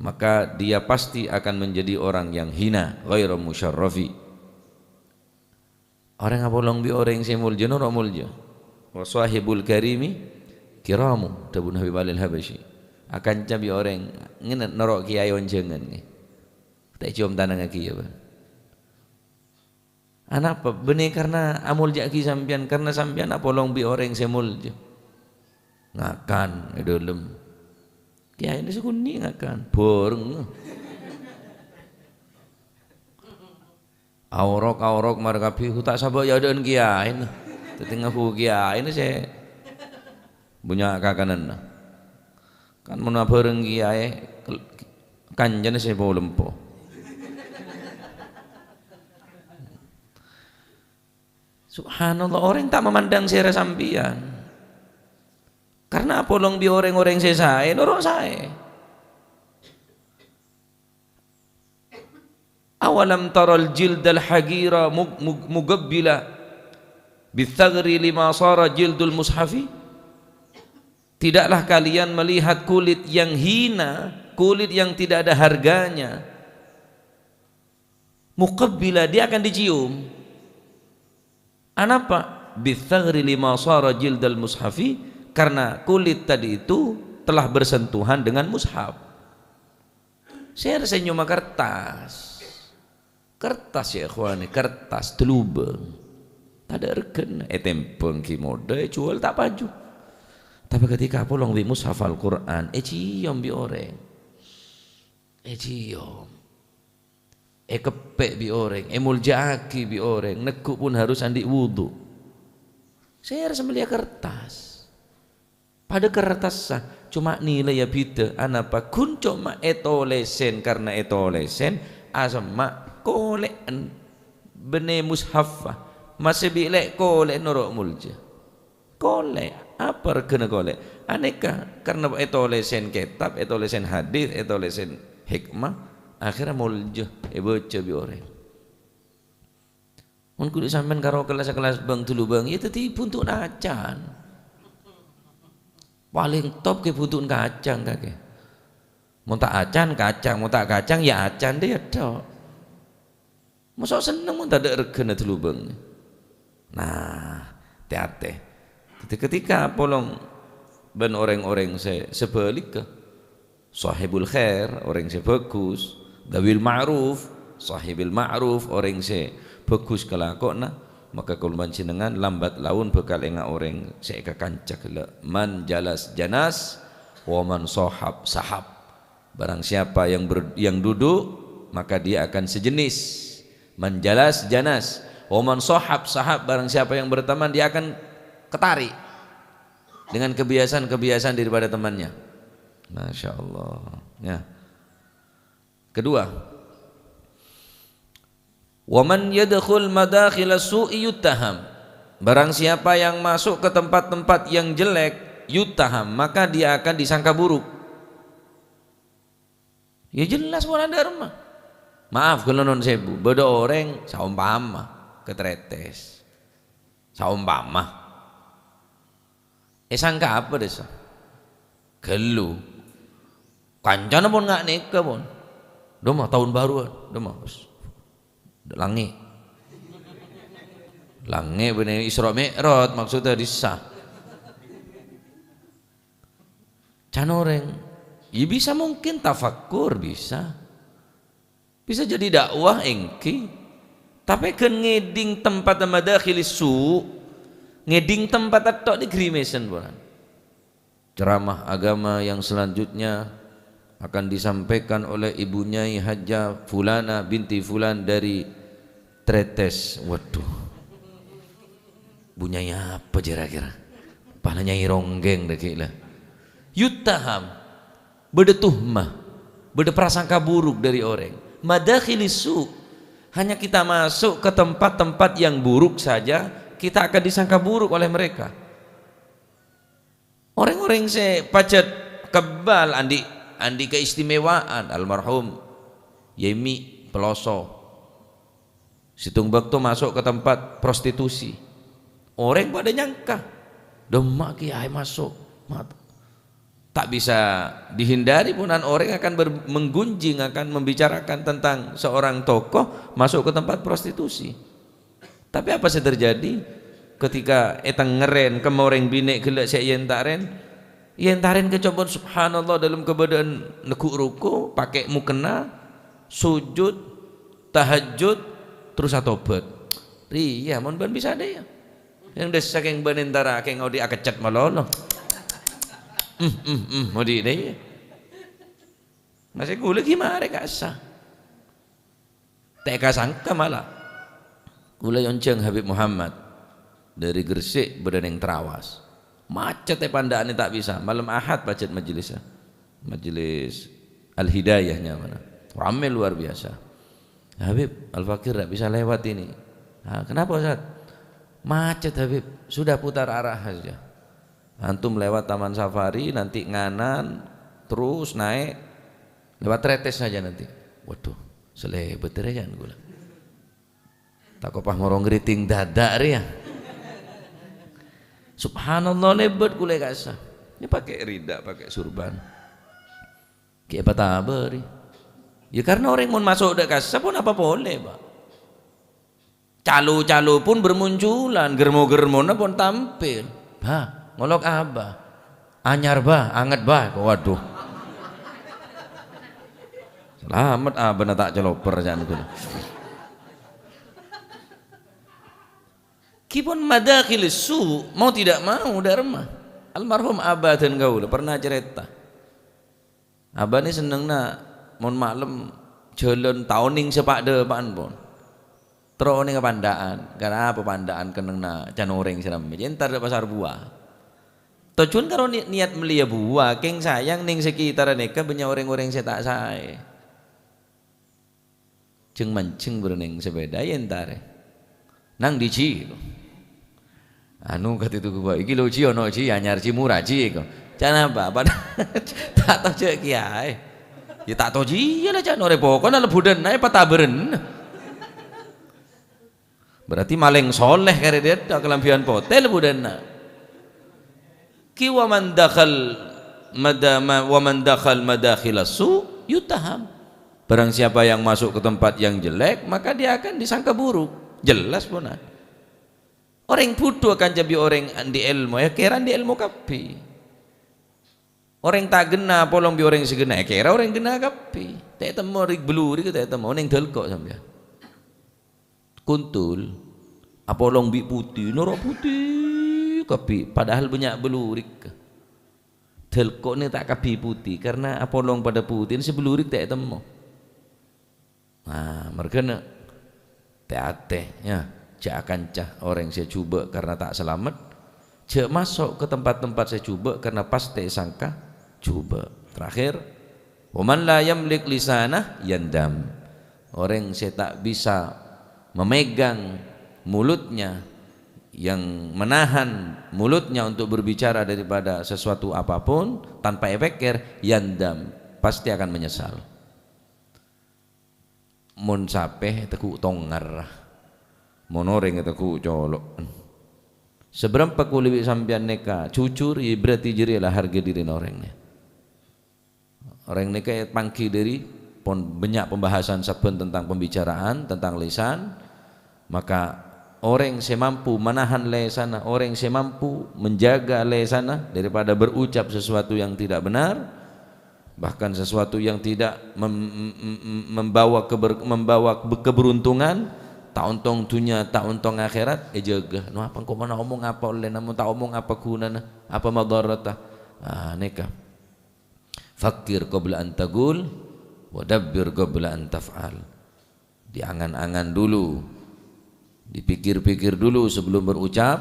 maka dia pasti akan menjadi orang yang hina, ghairu musyarrafi. Orang apolong bi orang yang mulja nora mulja. Wa sahibul karimi kiramu tabu Nabi Balil Habasyi akan cabi orang ngenet norok kiai onjengan ni tak cium tanah ngaki ya ba anak apa benih karena amul jaki sampian karena sampian apolong bi orang semul je ngakan edolem kiai ini sekuni ngakan boreng aurok markapi tak sabak ya dan kiai ni tetengah kiai ini saya punya kakanan kan mana bareng kiai kanjane saya bawa lempo subhanallah orang tak memandang saya sampian karena apolong bi orang-orang saya norok saya awalam taral jildal hagira mugabbila bithagri lima sara jildul mushafi. Tidaklah kalian melihat kulit yang hina, kulit yang tidak ada harganya, muqabbila dia akan dicium. Anapa? Bithagri lima sara jildul mushafi, karena kulit tadi itu telah bersentuhan dengan mushaf. Saya senyum kertas ya ikhwani, kertas telubeng tak ada reken tempeng ki mode jual tak baju tapi ketika polong bi mushaf Al-Quran cium bi orang cium kepek bi orang muljaki bi orang nekuk pun harus andi wudu. Saya harus melihat kertas pada kertas sah cuma nilai ya bida anapa kun cuma etolesen karena etolesen asma kolean bene mushafah masih bilek kolek norok mulja kolek Apa regane golek? Aneka karena itu lesen kitab, itu lesen hadis, itu lesen hikmah, akhirnya muljo bojo bi orang. Mun kudu sampean karo kelas-kelas bang dulu bang, itu tipu untuk acan. Paling top ke butuh kacang kake. Mau tak acan kacang, mau tak kacang ya acan dia tok. Masa seneng mun tak ada regane dulu bang. Nah, hati-hati. Ketika polong ben orang-orang sebalik ke sahibul khair, orang bagus, dawil ma'ruf, sahibil ma'ruf, orang bagus kelakona, maka kulman jenengan lambat laun bekal enga orang ka kancak man jalas janas wa man sahab sahab. Barang siapa yang duduk maka dia akan sejenis. Man jalas janas wa man sahab sahab, barang siapa yang berteman dia akan ketarik dengan kebiasaan-kebiasaan daripada temannya. Masya Allah ya. Kedua, waman yadkhul madakhil su'i yuttaham, barang siapa yang masuk ke tempat-tempat yang jelek yuttaham, maka dia akan disangka buruk. Ya jelas wala dharma. Maaf kalau non sebu beda orang saumpama ketretes saumpama sangka apa desa gelu kancana pun nggak nikah pun doma tahun baru doma langi bener Isra Mi'raj maksudnya disah canoreng ya bisa mungkin tafakkur bisa jadi dakwah engki tapi kan ngeding tempat madakhilis su ngeding tempat atau di grimesan bukan. Ceramah agama yang selanjutnya akan disampaikan oleh ibunya Hajjah Fulana binti Fulan dari Tretes. Waduh, bunyanya apa kira-kira? Palanya ronggeng deh kira. Yuttaham, beda tuhmah, beda prasangka buruk dari orang. Madakhilisu, hanya kita masuk ke tempat-tempat yang buruk saja kita akan disangka buruk oleh mereka. Orang-orang pacet kebal andi keistimewaan almarhum Yemi Peloso situng bakto masuk ke tempat prostitusi. Orang pada nyangka demak kiai masuk tak bisa dihindari punan orang akan menggunjing, akan membicarakan tentang seorang tokoh masuk ke tempat prostitusi. Tapi apa sih terjadi ketika etang ngeren kemoreng binek gelak saya yentaren kecobon subhanallah dalam keadaan nekuk ruku pakai mukena sujud tahajud terus atobat iya mon ban bisa ada ya yang desa keng banentara keng audi akecat malolo mau di deh masih gula gimana kasa teka sangka malah gula yonceng Habib Muhammad dari Gresik berdeneng Terawas macet pandaan tak bisa malam Ahad pacet majelis Al-Hidayahnya mana ramai luar biasa. Habib Al-Fakir tak bisa lewat ini. Kenapa Ustaz? Macet Habib, sudah putar arah saja. Antum lewat Taman Safari nanti nganan terus naik lewat Tretes saja nanti. Waduh selebet ya gula tak kopah morong ngeriting dadak ya. Subhanallah lebat kule kasa. Ini pakai rida, pakai surban. Kayak apa tabari? Ya karena orang mau masuk dek kasa pun apa boleh, Pak. Calo-calo pun bermunculan, germo-germona pun tampil. Bah, ngolok apa? Anyar bah, anget bah. Waduh. Selamat abah tak celoper jangan gula. Kipun madakhil su mau tidak mau dharma. Almarhum abah dan gaul pernah cerita. Abah ni senengna mon malam jalan tauning sepak depan pun. Terus ning pandaan, karena apa pandaan kenengna canoreng siram. Entar di pasar buah. Tujuan karo niat melia buah, keng sayang ning sekitar neka banyak orang-orang saya tak saya. Ceng mancing bereneng sepeda entar. Nang dici. anu kata itu gua iki lho Ci ono Ci anyar Ci murah Ci kok can apa tak tahu cek kiai ya tak tahu Ci ya lah can ore pokon lebudan ae pataberen berarti maling soleh kare dia kelampian potel lebudan ki wa man dakhal madakhilas su yutaham. Barang siapa yang masuk ke tempat yang jelek maka dia akan disangka buruk. Jelas pun. Orang bodoh akan jadi orang di ilmu ya kira di ilmu kapi. Orang tak gena polong bi orang segena ya kira orang gena kapi. Tak temu rik beluri ke tak temu ning delkok sampean. Kuntul apolong bi putih norok putih kapi padahal banyak belurik. Delkok ni tak kapi putih karena apolong pada putih sebelurik tak temu. Nah, mereka nak teate ya, cak akan cah orang saya cuba karena tak selamat, cak masuk ke tempat-tempat saya cuba karena pasti sangka cuba. Terakhir, waman la yamlik lisanah yandam. Orang saya tak bisa memegang mulutnya, yang menahan mulutnya untuk berbicara daripada sesuatu apapun tanpa efek yandam, pasti akan menyesal. Mun sapeh teku tonggar mun orang teku colok seberapa kuliwi sampean neka cucur ya berarti jerilah harga diri orangnya orang neka pangki dari pon banyak pembahasan saben tentang pembicaraan tentang lisan maka orang semampu menahan lisanah orang semampu menjaga lisanah daripada berucap sesuatu yang tidak benar bahkan sesuatu yang tidak membawa keberuntungan tak untung dunia tak untung akhirat jaga no apa kau mana omong apa oleh namun tak omong apa gunanya apa madaratah neka fakir qabla an taqul wa dabbir qabla an taf'al diangan-angan dulu dipikir-pikir dulu sebelum berucap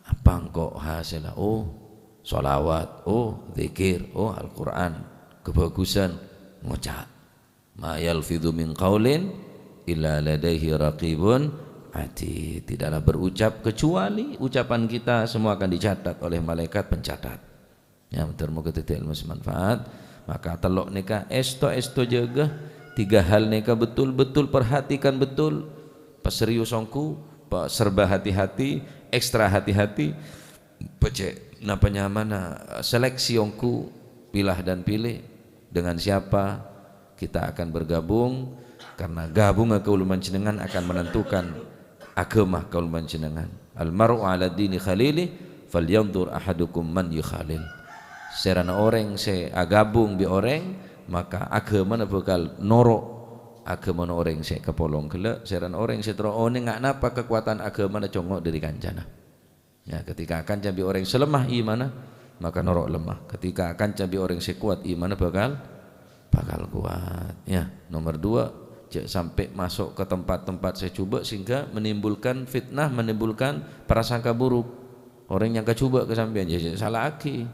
apa engkau hasilnya sholawat, zikir, Al-Quran, kebagusan, ngucap. Ma yalfidhu min qaulin illa ladaihi raqibun atid. Tidaklah berucap kecuali ucapan kita semua akan dicatat oleh malaikat pencatat. Ya, termoga ilmu manfaat. Maka telok neka esto jaga 3 hal neka betul-betul perhatikan betul. Paserius ongku, serba hati-hati, ekstra hati-hati. Pecek napa nyamana seleksi ongku pilah dan pilih dengan siapa kita akan bergabung karena gabung ke uluman jenengan akan menentukan agama ke uluman jenengan almaru ala dini khalili falyanzur ahadukum man yukhalil serana orang se agabung bi orang maka agama bakal norok agama orang se kepolong kelak serana orang se terone ngak napa kekuatan agama congok dari kancana. Ya, ketika akan cabi orang selemah imanah maka norok lemah. Ketika akan cabi orang sekuat imanah bakal kuat. Ya, nomor 2 sampai masuk ke tempat-tempat saya coba sehingga menimbulkan fitnah, menimbulkan prasangka buruk. Orang yang kecoba ke sampean jadi salah aki.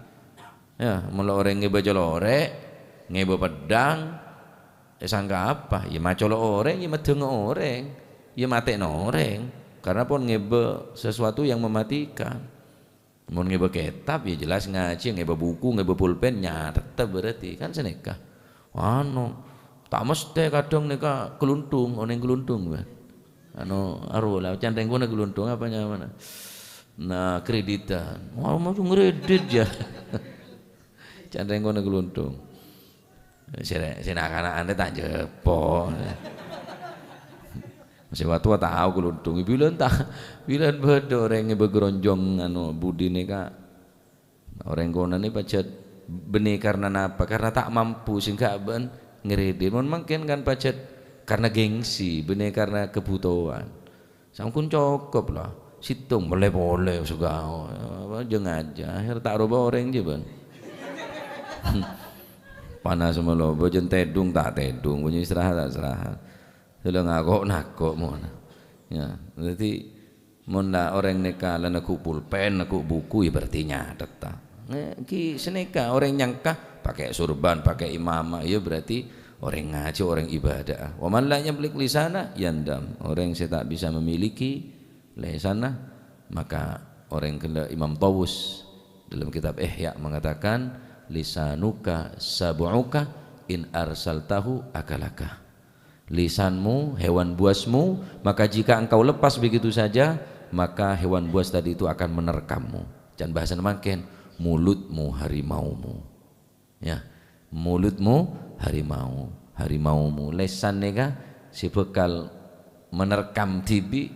Ya, mula orang ngeba jolore, ngeba pedang, sangka apa? Ya macolo orang, ya medeng orang, ya matekno orang. Karena pun ngebe sesuatu yang mematikan. Mau ngebe kitab ya jelas ngaji, ngebe buku, ngebe pulpen nyata berarti kan seneka. Tak mesti kadang neka keluntung, oneng keluntung kan. Arulah canteng guna keluntung apa mana? Nah kreditan, mau ngredit ya. Canteng guna keluntung. Sina anak-anak tak jepo. Masih tua tahu keluntung bilan bedo orang yang bergeronjong budi neka orang kona ni pacet benih karena apa karena tak mampu sehingga ben ngerede mungkin kan pacet karena gengsi benih karena kebutuhan sangkun cokop lah situng boleh segala jangan aja akhir tak roba orang je ben panas semua lo bojen tedung tak tedung punya istirahat tak istirahat sudah ngakok mana, ya. Jadi mula orang neka lana ku pulpen, aku buku ya berarti nyatet ta. Ki seneka orang nyangka pakai surban, pakai imamah, ya berarti orang ngaji, orang ibadah. Wa man la yamlik lisana yandam. Orang yang tak bisa memiliki lisanah Maka orang kena Imam Tawus dalam kitab Ihya mengatakan lisanuka sab'uka in arsaltahu akalaka. Lisanmu hewan buasmu, maka jika engkau lepas begitu saja, maka hewan buas tadi itu akan menerkammu. Jangan bahasa makin mulutmu harimaumu. Ya, mulutmu harimaumu. Lisan nega si bekal menerkam tibi.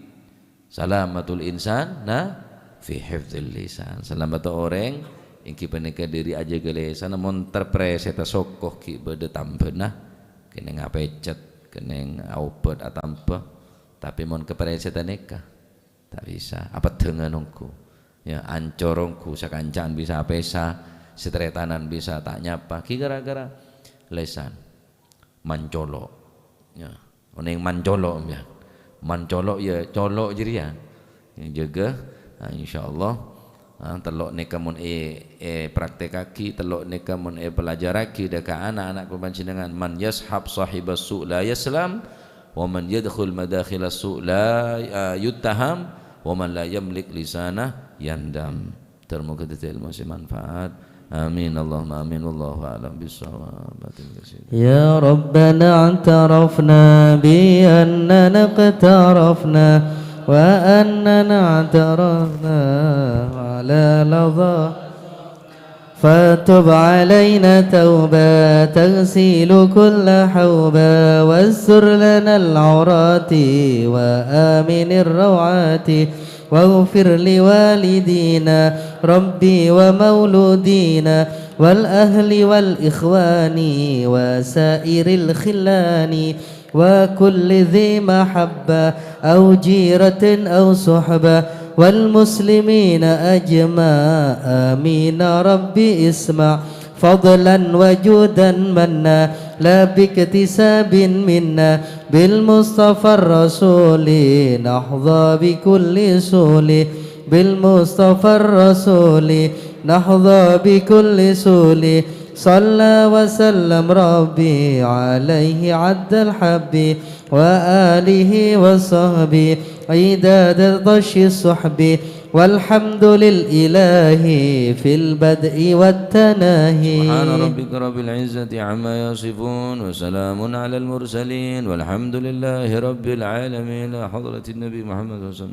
Salamatul insan fi hifdzil lisan. Selamat orang yang kipaneka diri aja ke lisan namun terpreseta sokoh ki bede tambeunah kene ngapecet kene aupet atampa tapi mon kepresetan neka tak bisa apa denganku ya ancorongku sakancaan bisa pesa setretanan bisa tak nyapa ki gara-gara lesan mancolok ya oneng mancolok ya mancolok ya colok jerian jaga insyaallah telok neka mun praktekaki telok neka mun pelajaraki deka anak-anak panjenengan man yashab sahibas su' la yaslam wa man yadkhul madakhilas su' la yuttaham wa man la yamlik lisanah yandam. Termoga ilmu manfaat. Amin Allahumma amin wallahu a'lam bissawab. Ya Rabbana antarafna bi annana qtarafna وأننا اعترفنا على لظى فتب علينا توبة تغسل كل حوبة واستر لنا العورات وآمن الروعات واغفر لوالدينا ربي ومولودينا والأهل والإخوان وسائر الخلان وكل ذي محبة أو جيرة أو صحبة والمسلمين أجمع آمين ربي اسمع فضلا وجودا منا لا باكتساب منا بالمصطفى الرسول نحظى بكل سول بالمصطفى الرسول نحظى بكل سول صلى وسلم ربي عليه عد الحب وآله وصحبه عداد طش الصحب والحمد للإله في البدء والتناهي سبحان ربك رب العزة عما يصفون وسلام على المرسلين والحمد لله رب العالمين. حضرة النبي محمد صلى الله عليه وسلم.